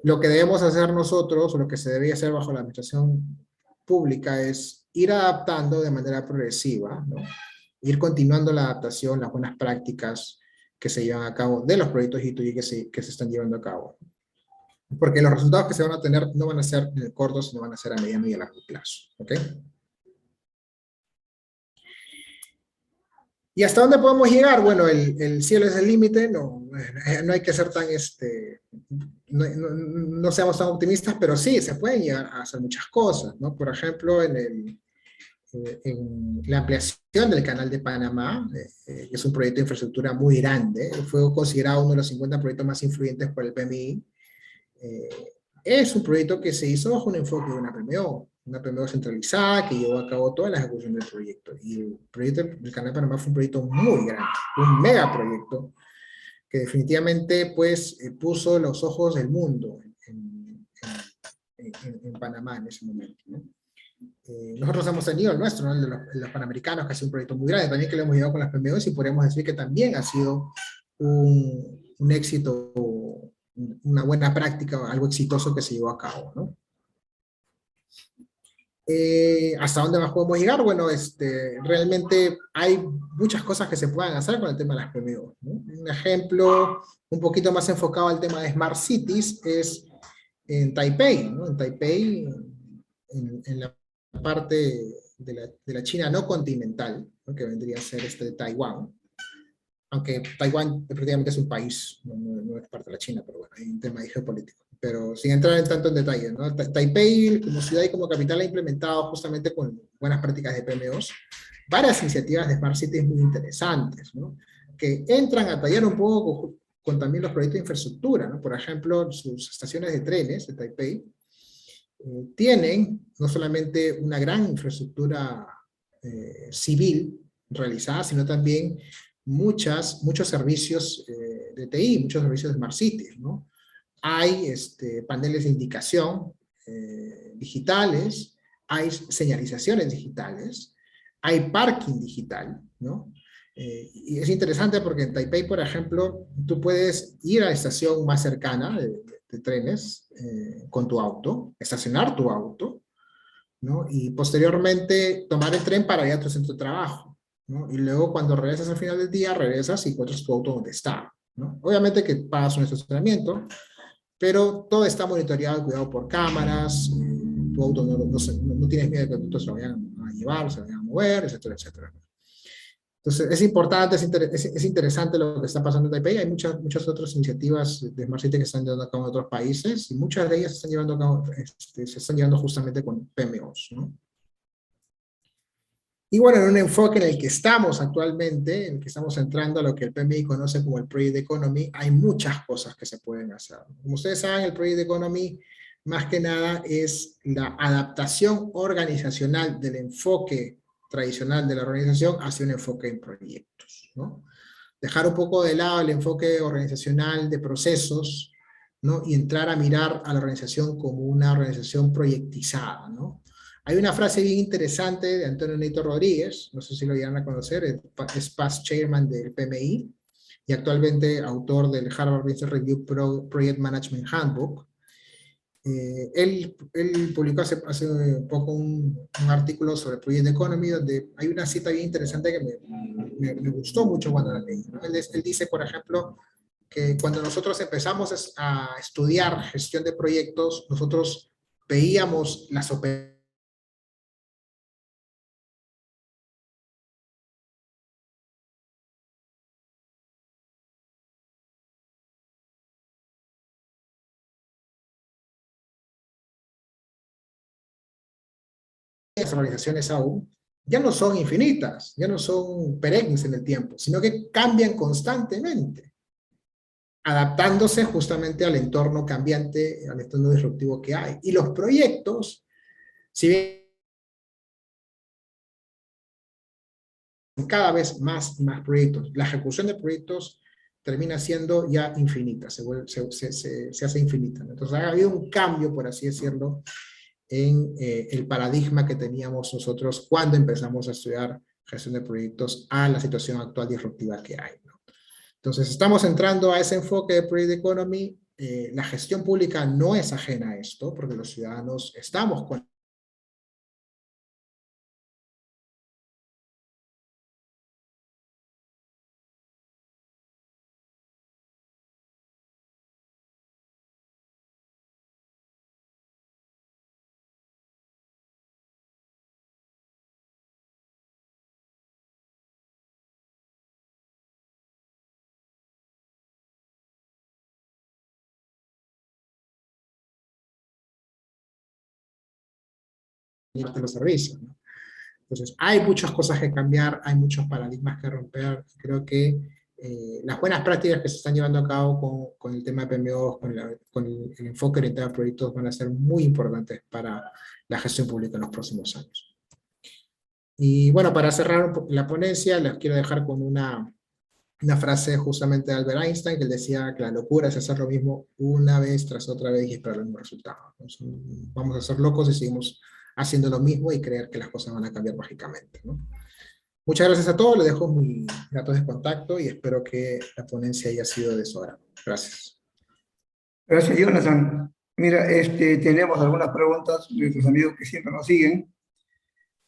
Lo que debemos hacer nosotros, o lo que se debería hacer bajo la administración pública, es ir adaptando de manera progresiva, ¿no? Ir continuando la adaptación, las buenas prácticas que se llevan a cabo de los proyectos G2G que se están llevando a cabo. Porque los resultados que se van a tener no van a ser en el corto, sino van a ser a mediano y a largo plazo. ¿Ok? ¿Y hasta dónde podemos llegar? Bueno, el cielo es el límite, no hay que ser tan, no seamos tan optimistas, pero sí, se pueden llegar a hacer muchas cosas, ¿no? Por ejemplo, en la ampliación del Canal de Panamá, que es un proyecto de infraestructura muy grande, fue considerado uno de los 50 proyectos más influyentes por el PMI. Es un proyecto que se hizo bajo un enfoque de una PMO centralizada que llevó a cabo toda la ejecución del proyecto. Y el proyecto del Canal de Panamá fue un proyecto muy grande, un megaproyecto que definitivamente pues puso los ojos del mundo en Panamá en ese momento, ¿no? Nosotros hemos tenido el nuestro, ¿no? El de los Panamericanos, que ha sido un proyecto muy grande, también que lo hemos llevado con las PMOs, y podríamos decir que también ha sido un éxito, una buena práctica, algo exitoso que se llevó a cabo, ¿no? ¿Hasta dónde más podemos llegar? Bueno, realmente hay muchas cosas que se pueden hacer con el tema de las PMO, ¿no? Un ejemplo un poquito más enfocado al tema de Smart Cities es en Taipei, ¿no? En Taipei, en la parte de la China no continental, ¿no? Que vendría a ser Taiwán, aunque Taiwán prácticamente es un país, no es parte de la China, pero bueno, hay un tema ahí geopolítico. Pero sin entrar en tanto en detalle, ¿no? Taipei como ciudad y como capital ha implementado justamente con buenas prácticas de PMOs varias iniciativas de Smart Cities muy interesantes, ¿no? Que entran a tallar un poco con también los proyectos de infraestructura, ¿no? Por ejemplo, sus estaciones de trenes de Taipei tienen no solamente una gran infraestructura civil, realizadas, sino también muchos servicios de TI, muchos servicios de Smart Cities, ¿no? Hay paneles de indicación digitales, hay señalizaciones digitales, hay parking digital, ¿no? Y es interesante porque en Taipei, por ejemplo, tú puedes ir a la estación más cercana de trenes con tu auto, estacionar tu auto, ¿no? Y posteriormente tomar el tren para ir a tu centro de trabajo, ¿no? Y luego cuando regresas al final del día, regresas y encuentras tu auto donde está, ¿no? Obviamente que pagas un estacionamiento, pero todo está monitoreado, cuidado por cámaras, tu auto no tienes miedo de que tu auto se lo vayan a llevar, se lo vayan a mover, etcétera, etcétera. Entonces, es importante, es interesante lo que está pasando en Taipei. Hay muchas otras iniciativas de Smart City que están llevando a cabo en otros países y muchas de ellas se están llevando a cabo, se están llevando justamente con PMOs, ¿no? Y bueno, en un enfoque en el que estamos actualmente, en el que estamos entrando a lo que el PMI conoce como el Project Economy, hay muchas cosas que se pueden hacer. Como ustedes saben, el Project Economy más que nada es la adaptación organizacional del enfoque tradicional de la organización hacia un enfoque en proyectos, ¿no? Dejar un poco de lado el enfoque organizacional de procesos, ¿no? Y entrar a mirar a la organización como una organización proyectizada, ¿no? Hay una frase bien interesante de Antonio Neto Rodríguez, no sé si lo llegan a conocer, es past chairman del PMI y actualmente autor del Harvard Business Review Project Management Handbook. Él publicó hace poco un artículo sobre Project Economy donde hay una cita bien interesante que me gustó mucho cuando la leí, ¿no? Él dice, por ejemplo, que cuando nosotros empezamos a estudiar gestión de proyectos, nosotros veíamos las organizaciones aún, ya no son infinitas, ya no son perennes en el tiempo, sino que cambian constantemente, adaptándose justamente al entorno cambiante, al entorno disruptivo que hay. Y los proyectos, si bien cada vez más y más proyectos, la ejecución de proyectos termina siendo ya infinita, se hace infinita. Entonces ha habido un cambio, por así decirlo, en el paradigma que teníamos nosotros cuando empezamos a estudiar gestión de proyectos a la situación actual disruptiva que hay, ¿no? Entonces, estamos entrando a ese enfoque de Project Economy. La gestión pública no es ajena a esto, porque los ciudadanos estamos con los servicios, ¿no? Entonces, hay muchas cosas que cambiar, hay muchos paradigmas que romper. Creo que las buenas prácticas que se están llevando a cabo con el tema de PMO, con el enfoque orientado a proyectos, van a ser muy importantes para la gestión pública en los próximos años. Y bueno, para cerrar la ponencia, les quiero dejar con una frase justamente de Albert Einstein, que él decía que la locura es hacer lo mismo una vez tras otra vez y esperar el mismo resultado. Entonces, vamos a ser locos y seguimos haciendo lo mismo y creer que las cosas van a cambiar mágicamente, ¿no? Muchas gracias a todos, les dejo mis datos de contacto y espero que la ponencia haya sido de su agrado. Gracias. Gracias, Jonathan. Mira, tenemos algunas preguntas de nuestros amigos que siempre nos siguen.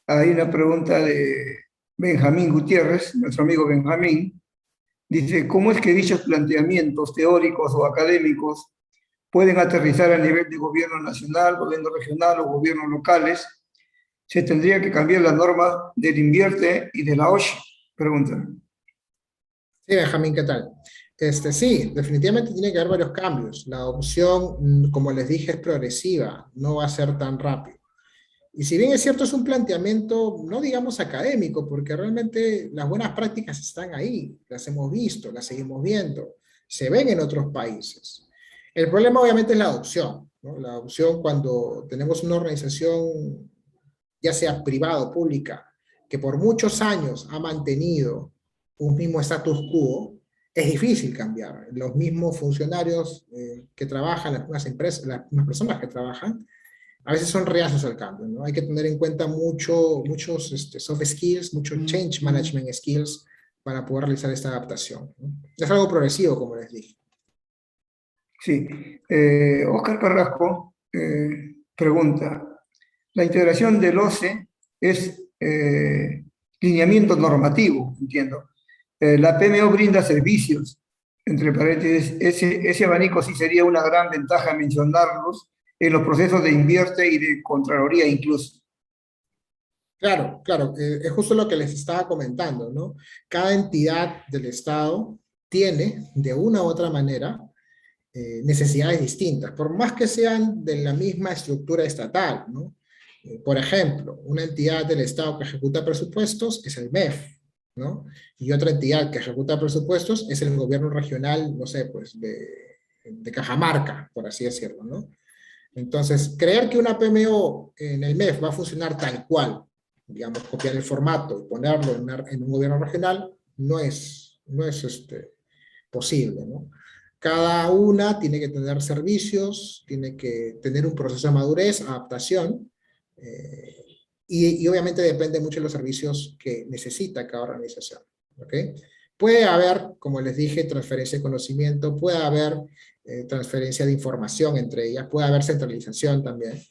Hay una pregunta de Benjamín Gutiérrez, nuestro amigo Benjamín. Dice, ¿cómo es que dichos planteamientos teóricos o académicos pueden aterrizar a nivel de gobierno nacional, gobierno regional o gobiernos locales? ¿Se tendría que cambiar la norma del invierte y de la OSHI? Pregunta. Sí, Benjamín, ¿qué tal? Sí, definitivamente tiene que haber varios cambios. La opción, como les dije, es progresiva, no va a ser tan rápido. Y si bien es cierto, es un planteamiento, no digamos académico, porque realmente las buenas prácticas están ahí, las hemos visto, las seguimos viendo, se ven en otros países. El problema obviamente es la adopción, ¿no? La adopción cuando tenemos una organización, ya sea privada o pública, que por muchos años ha mantenido un mismo status quo, es difícil cambiar. Los mismos funcionarios que trabajan, las mismas empresas, las mismas personas que trabajan, a veces son reacios al cambio, ¿no? Hay que tener en cuenta muchos soft skills, muchos change management skills para poder realizar esta adaptación, ¿no? Es algo progresivo, como les dije. Sí. Oscar Carrasco pregunta, la integración del OCE es lineamiento normativo, entiendo. La PMO brinda servicios, entre paréntesis, ese abanico sí sería una gran ventaja mencionarlos en los procesos de invierte y de Contraloría incluso. Claro, claro, es justo lo que les estaba comentando, ¿no? Cada entidad del Estado tiene, de una u otra manera, necesidades distintas, por más que sean de la misma estructura estatal, ¿no? Por ejemplo, una entidad del Estado que ejecuta presupuestos es el MEF, ¿no? Y otra entidad que ejecuta presupuestos es el gobierno regional, no sé, pues de Cajamarca, por así decirlo, ¿no? Entonces, creer que una PMO en el MEF va a funcionar tal cual, digamos, copiar el formato y ponerlo en un gobierno regional, no es posible, ¿no? Cada una tiene que tener servicios, tiene que tener un proceso de madurez, adaptación, eh, y obviamente depende mucho de los servicios que necesita cada organización, ¿ok? Puede haber, como les dije, transferencia de conocimiento, puede haber transferencia de información entre ellas, puede haber centralización también,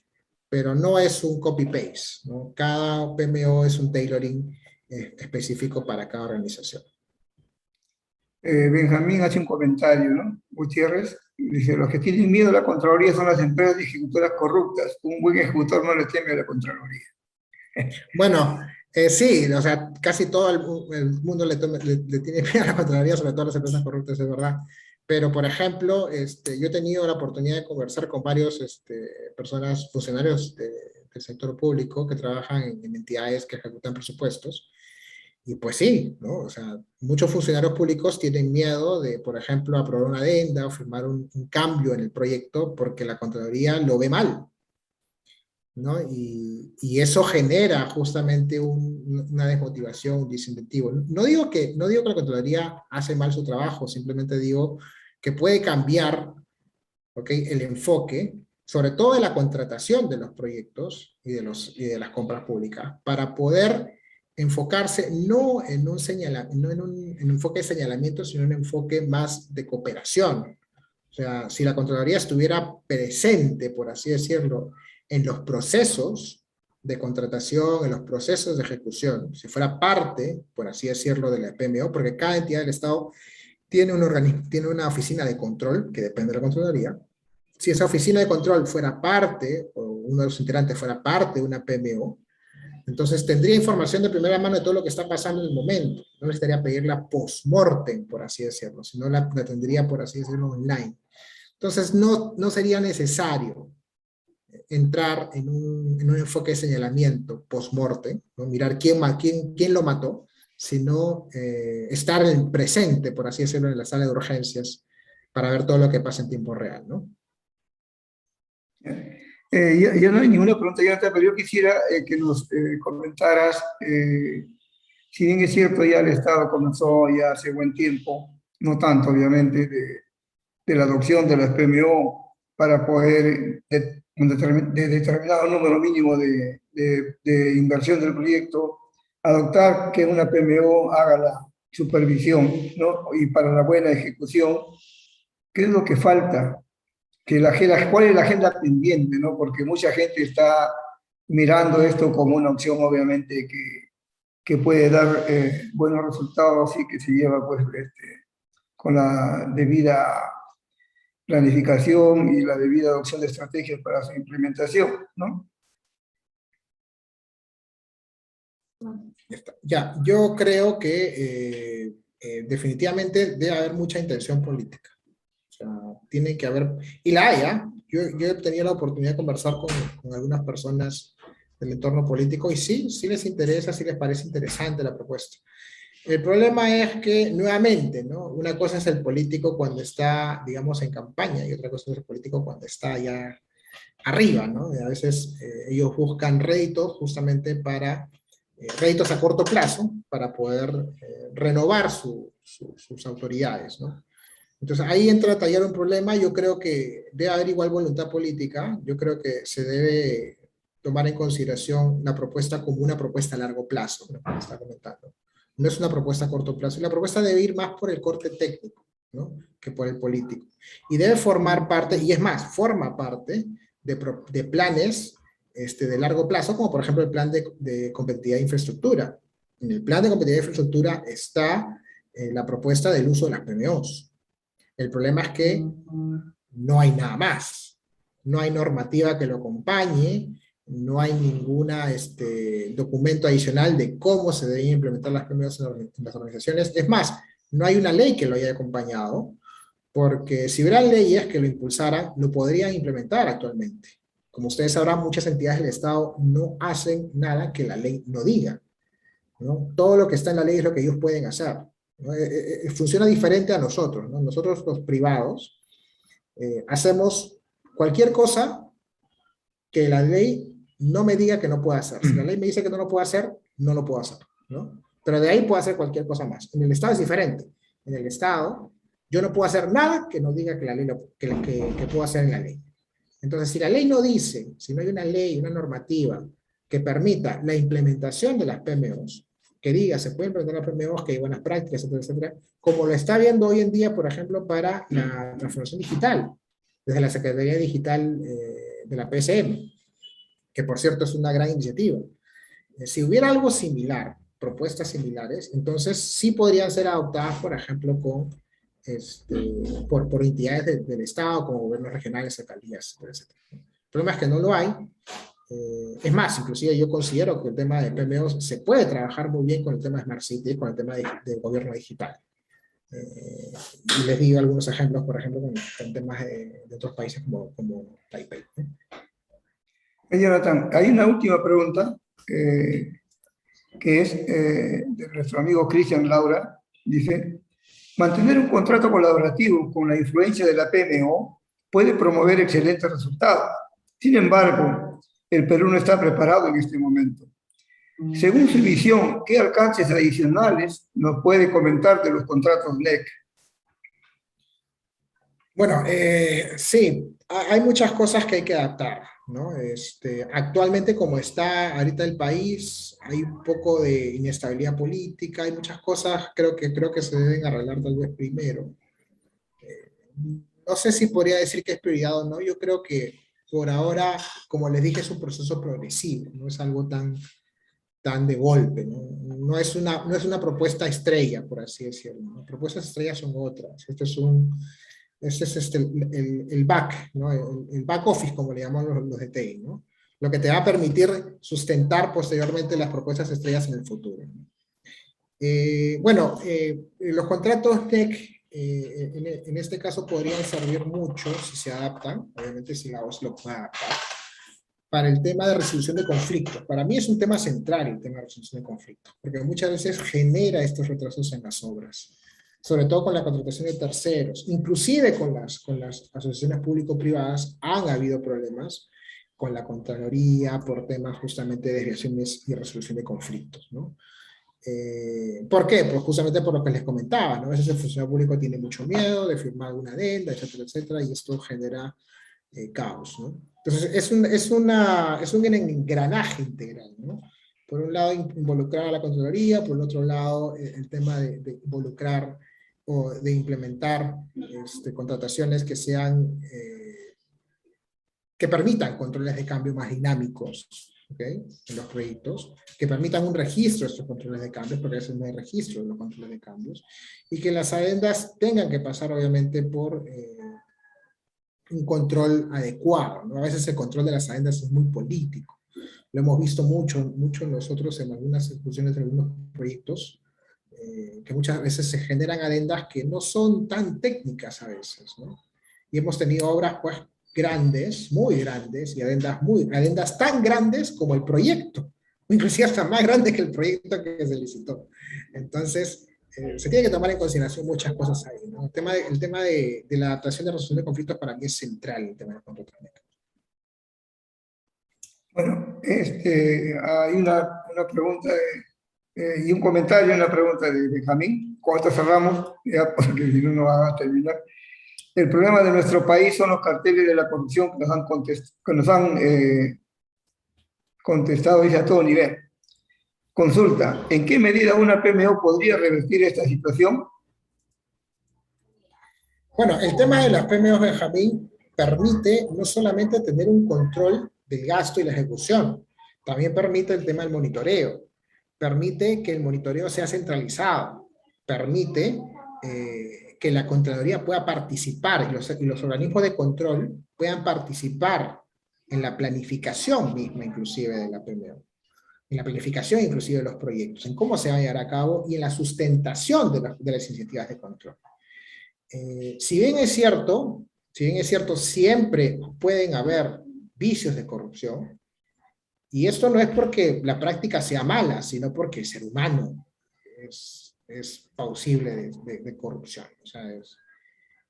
pero no es un copy-paste, ¿no? Cada PMO es un tailoring específico para cada organización. Benjamín hace un comentario, ¿no? Gutiérrez dice, los que tienen miedo a la Contraloría son las empresas ejecutoras corruptas. Un buen ejecutor no le teme a la Contraloría. Bueno, sí, o sea, casi todo el mundo le tiene miedo a la Contraloría, sobre todo las empresas corruptas, es verdad. Pero, por ejemplo, yo he tenido la oportunidad de conversar con varios personas, funcionarios del sector público que trabajan en entidades que ejecutan presupuestos. Y pues sí, ¿no? O sea, muchos funcionarios públicos tienen miedo de, por ejemplo, aprobar una adenda o firmar un cambio en el proyecto porque la Contraloría lo ve mal, ¿no? Y eso genera justamente una desmotivación, un desincentivo. No digo que la Contraloría hace mal su trabajo, simplemente digo que puede cambiar, ¿ok?, el enfoque, sobre todo de la contratación de los proyectos y de las compras públicas, para poder enfocarse no en un enfoque de señalamiento, sino en un enfoque más de cooperación. O sea, si la Contraloría estuviera presente, por así decirlo, en los procesos de contratación, en los procesos de ejecución, si fuera parte, por así decirlo, de la PMO, porque cada entidad del Estado tiene una oficina de control que depende de la Contraloría. Si esa oficina de control fuera parte, o uno de los integrantes fuera parte de una PMO, entonces tendría información de primera mano de todo lo que está pasando en el momento. No necesitaría pedirla post-mortem, por así decirlo, sino la tendría, por así decirlo, online. Entonces no sería necesario entrar en un enfoque de señalamiento post-mortem, ¿no? Mirar quién lo mató, sino estar en el presente, por así decirlo, en la sala de urgencias para ver todo lo que pasa en tiempo real, ¿no? Ya no hay ninguna pregunta, Jonathan, pero yo quisiera que nos comentaras, si bien es cierto, ya el Estado comenzó ya hace buen tiempo, no tanto obviamente, de la adopción de las PMO para poder, de determinado número mínimo de inversión del proyecto, adoptar que una PMO haga la supervisión, ¿no? Y para la buena ejecución, ¿qué es lo que falta? ¿Cuál es la agenda pendiente, ¿no? Porque mucha gente está mirando esto como una opción, obviamente, que puede dar buenos resultados y que se lleva, pues, con la debida planificación y la debida adopción de estrategias para su implementación, ¿no? Ya, yo creo que definitivamente debe haber mucha intención política. O sea, tiene que haber, y la hay, ¿ah? Yo he tenido la oportunidad de conversar con algunas personas del entorno político y sí les interesa, sí les parece interesante la propuesta. El problema es que, nuevamente, ¿no? Una cosa es el político cuando está, digamos, en campaña y otra cosa es el político cuando está ya arriba, ¿no? Y a veces ellos buscan réditos justamente para réditos a corto plazo para poder renovar sus autoridades, ¿no? Entonces ahí entra a tallar un problema. Yo creo que debe haber igual voluntad política. Yo creo que se debe tomar en consideración la propuesta como una propuesta a largo plazo, lo que me está comentando. No es una propuesta a corto plazo. Y la propuesta debe ir más por el corte técnico, ¿no?, que por el político. Y debe formar parte, y es más, forma parte de planes de largo plazo, como por ejemplo el plan de competitividad de infraestructura. En el plan de competitividad de infraestructura está la propuesta del uso de las PMOs. El problema es que no hay nada más. No hay normativa que lo acompañe, no hay ningún documento adicional de cómo se deben implementar las PMOs en las organizaciones. Es más, no hay una ley que lo haya acompañado, porque si hubiera leyes que lo impulsaran, lo podrían implementar actualmente. Como ustedes sabrán, muchas entidades del Estado no hacen nada que la ley no diga, ¿no? Todo lo que está en la ley es lo que ellos pueden hacer, ¿no? Funciona diferente a nosotros, ¿no? Nosotros los privados hacemos cualquier cosa que la ley no me diga que no puedo hacer. Si la ley me dice que no lo puedo hacer, no lo puedo hacer, ¿no? Pero de ahí puedo hacer cualquier cosa más. En el Estado es diferente. En el Estado yo no puedo hacer nada que no diga que la ley que puedo hacer en la ley. Entonces, si la ley no dice, si no hay una ley, una normativa que permita la implementación de las PMOs, que diga, se pueden implementar las PMOs, que hay buenas prácticas, etcétera, etcétera, como lo está viendo hoy en día, por ejemplo, para la transformación digital, desde la Secretaría Digital de la PSM, que por cierto es una gran iniciativa. Si hubiera algo similar, propuestas similares, entonces sí podrían ser adoptadas, por ejemplo, por entidades del Estado, como gobiernos regionales, alcaldías, etc. El problema es que no lo hay. Es más, inclusive yo considero que el tema de PMOs se puede trabajar muy bien con el tema de Smart City, con el tema de gobierno digital. Y les digo algunos ejemplos, por ejemplo, con temas de otros países como Taipei, ¿no? Jonathan, hay una última pregunta que es de nuestro amigo Cristian Laura. Dice, mantener un contrato colaborativo con la influencia de la PMO puede promover excelentes resultados. Sin embargo, el Perú no está preparado en este momento. Según su visión, ¿qué alcances adicionales nos puede comentar de los contratos NEC? Bueno, sí, hay muchas cosas que hay que adaptar, ¿no? Actualmente, como está ahorita el país, hay un poco de inestabilidad política, hay muchas cosas creo que se deben arreglar tal vez primero. No sé si podría decir que es prioridad o no. Yo creo que por ahora, como les dije, es un proceso progresivo, no es algo tan de golpe, ¿no? No es una propuesta estrella, por así decirlo, ¿no? Propuestas estrellas son otras. Este es el back, ¿no? El back office, como le llaman los de TI, ¿no? Lo que te va a permitir sustentar posteriormente las propuestas estrellas en el futuro, ¿no? Los contratos tech en este caso podrían servir mucho si se adaptan, obviamente si la OSI lo puede adaptar, para el tema de resolución de conflictos. Para mí es un tema central el tema de resolución de conflictos, porque muchas veces genera estos retrasos en las obras, sobre todo con la contratación de terceros, inclusive con las asociaciones público-privadas han habido problemas con la Contraloría por temas justamente de desviaciones y resolución de conflictos, ¿no? ¿Por qué? Pues justamente por lo que les comentaba, ¿no? A veces el funcionario público tiene mucho miedo de firmar una adenda, etcétera, etcétera, y esto genera caos, ¿no? Entonces es un engranaje integral, ¿no? Por un lado involucrar a la Contraloría, por el otro lado el tema de involucrar o de implementar contrataciones que sean, que permitan controles de cambio más dinámicos, ¿okay?, en los proyectos, que permitan un registro de estos controles de cambios, porque a veces no hay registro de los controles de cambios, y que las adendas tengan que pasar obviamente por un control adecuado, ¿no? A veces el control de las adendas es muy político. Lo hemos visto mucho nosotros en algunas ejecuciones de algunos proyectos, que muchas veces se generan adendas que no son tan técnicas a veces, ¿no? Y hemos tenido obras pues grandes, muy grandes, y adendas tan grandes como el proyecto, inclusive hasta más grandes que el proyecto que se licitó. Entonces, se tiene que tomar en consideración muchas cosas ahí, ¿no? El tema de la adaptación de resolución de conflictos para mí es central, el tema del control técnico. Bueno, hay una pregunta y un comentario, una pregunta de Benjamín. Con esto cerramos, ya, porque si no, no va a terminar. El problema de nuestro país son los carteles de la corrupción que nos han contestado dice, a todo nivel. Consulta, ¿en qué medida una PMO podría revertir esta situación? Bueno, el tema de las PMOs, Benjamín, permite no solamente tener un control del gasto y la ejecución, también permite el tema del monitoreo, permite que el monitoreo sea centralizado, permite que la Contraloría pueda participar y los organismos de control puedan participar en la planificación misma, inclusive, de la PMO, en la planificación inclusive de los proyectos, en cómo se va a llevar a cabo y en la sustentación de las iniciativas de control. Si bien es cierto, siempre pueden haber vicios de corrupción, y esto no es porque la práctica sea mala, sino porque el ser humano es plausible de corrupción. O sea,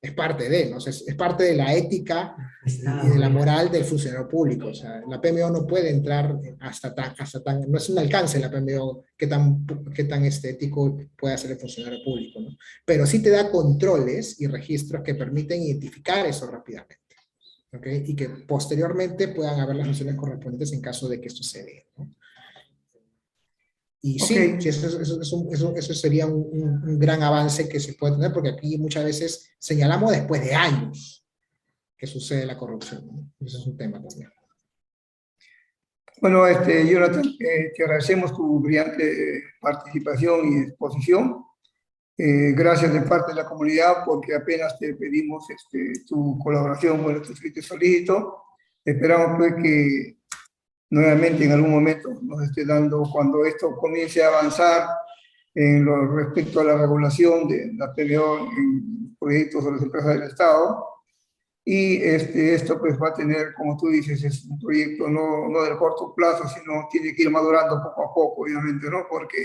es parte de, ¿no? O sea, es parte de la ética y de la moral del funcionario público. O sea, la PMO no puede entrar no es un alcance la PMO qué tan ético puede hacer el funcionario público, ¿no? Pero sí te da controles y registros que permiten identificar eso rápidamente, ¿ok? Y que posteriormente puedan haber las sanciones correspondientes en caso de que esto se dé, ¿no? Y Ok, sí, sí eso sería un gran avance que se puede tener, porque aquí muchas veces señalamos después de años que sucede la corrupción, ¿no? Ese es un tema también. bueno, Jonathan, te agradecemos tu brillante participación y exposición. Gracias de parte de la comunidad porque apenas te pedimos tu colaboración, bueno, tu escrito solícito. Esperamos pues que nuevamente en algún momento nos esté dando, cuando esto comience a avanzar en lo respecto a la regulación de la PMO en proyectos de las empresas del Estado. Y esto pues va a tener, como tú dices, es un proyecto no del corto plazo, sino tiene que ir madurando poco a poco, obviamente, ¿no? Porque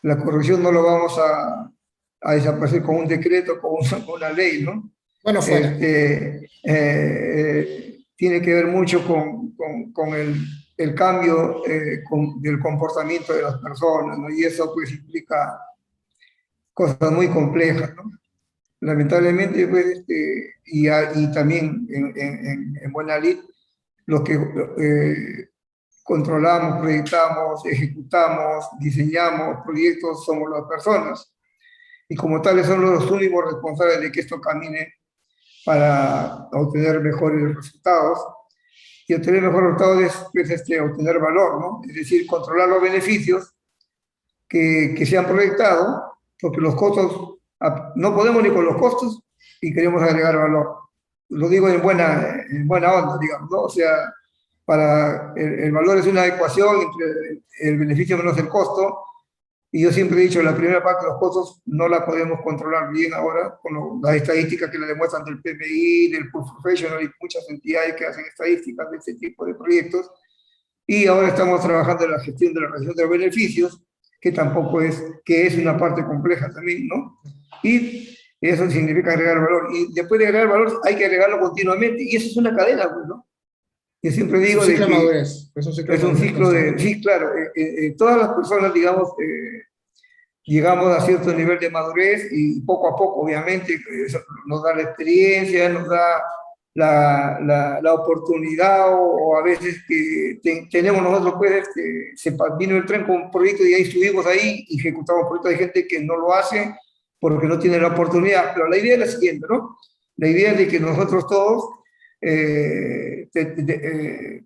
la corrupción no lo vamos a desaparecer con un decreto, con una ley, ¿no? Bueno, fuera. Tiene que ver mucho con el cambio del comportamiento de las personas, ¿no? Y eso pues implica cosas muy complejas, ¿no? Lamentablemente, pues, y también en buena lid, los que controlamos, proyectamos, ejecutamos, diseñamos proyectos somos las personas. Y como tales son los únicos responsables de que esto camine para obtener mejores resultados. Y obtener mejores resultados es pues, obtener valor, ¿no? Es decir, controlar los beneficios que se han proyectado, porque los costos, no podemos ni con los costos y queremos agregar valor. Lo digo en buena onda, digamos, ¿no? O sea, el valor es una ecuación entre el beneficio menos el costo, y yo siempre he dicho, la primera parte de los costos no la podemos controlar bien ahora, con las estadísticas que le demuestran del PMI, del Pool Professional y muchas entidades que hacen estadísticas de este tipo de proyectos. Y ahora estamos trabajando en la gestión de la realización de los beneficios, que tampoco que es una parte compleja también, ¿no? Y eso significa agregar valor. Y después de agregar valor hay que agregarlo continuamente, y eso es una cadena, pues, ¿no? Yo siempre Es un digo de ciclo de que madurez. Es un ciclo de es un madurez ciclo de, constante. sí, claro, todas las personas, digamos, llegamos a cierto nivel de madurez y poco a poco, obviamente, eso nos da la experiencia, nos da la oportunidad o a veces que tenemos nosotros, pues, vino el tren con un proyecto y ahí estuvimos ahí y ejecutamos proyectos de gente que no lo hace porque no tiene la oportunidad. Pero la idea es la siguiente, ¿no? La idea es de que nosotros todos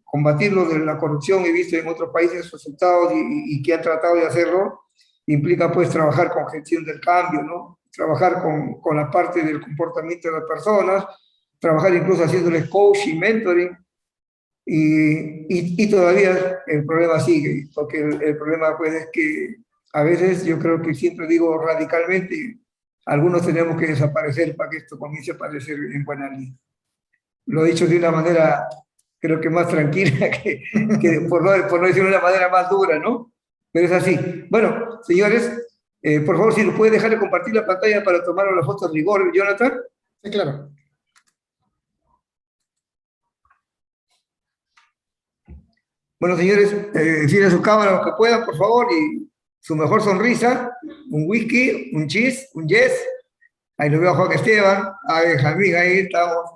combatir lo de la corrupción, he visto en otros países resultados y que han tratado de hacerlo, implica pues trabajar con gestión del cambio, ¿no? Trabajar con la parte del comportamiento de las personas, trabajar incluso haciéndoles coaching, mentoring, y todavía el problema sigue, porque el problema pues es que a veces yo creo que siempre digo radicalmente, algunos tenemos que desaparecer para que esto comience a aparecer en buena línea. Lo he dicho de una manera creo que más tranquila que por no decir de una manera más dura, ¿no? Pero es así. Bueno, señores, por favor, si nos puede dejar de compartir la pantalla para tomar las fotos de rigor, Jonathan. Sí, claro. Bueno, señores, enciendan su cámara los que puedan, por favor, y su mejor sonrisa, un whisky, un cheese, un yes. Ahí lo veo a Juan Esteban, a Benjamín, ahí estamos.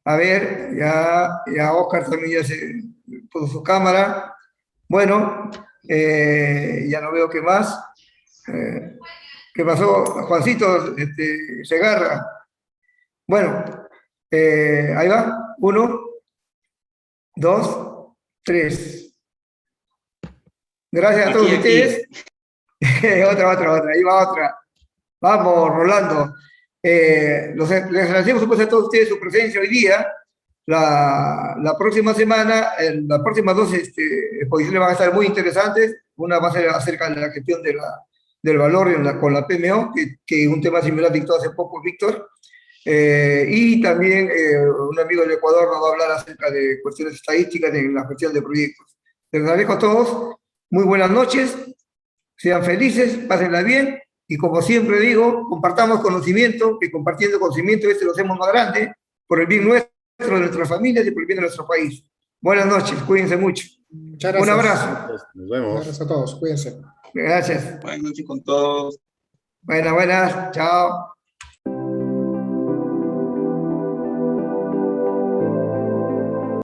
A ver, ya Oscar también ya se puso su cámara. Bueno, ya no veo qué más. Eh, ¿Qué pasó? Juancito Segarra. Bueno, ahí va. 1, 2, 3. Gracias a todos Aquí. ustedes. Otra. Ahí va otra. Vamos, Rolando. Les agradecemos pues, a todos ustedes su presencia hoy día. La próxima semana, las próximas dos exposiciones van a estar muy interesantes. Una va a ser acerca de la gestión del valor con la PMO, que es un tema similar dictó hace poco Víctor. Y también un amigo del Ecuador nos va a hablar acerca de cuestiones estadísticas en la gestión de proyectos. Les agradezco a todos. Muy buenas noches. Sean felices, pásenla bien. Y como siempre digo, compartamos conocimiento, que compartiendo conocimiento lo hacemos más grande, por el bien nuestro, de nuestras familias y por el bien de nuestro país. Buenas noches, cuídense mucho. Muchas gracias. Un abrazo. Nos vemos. Gracias a todos, cuídense. Gracias. Buenas noches con todos. Buenas, chao.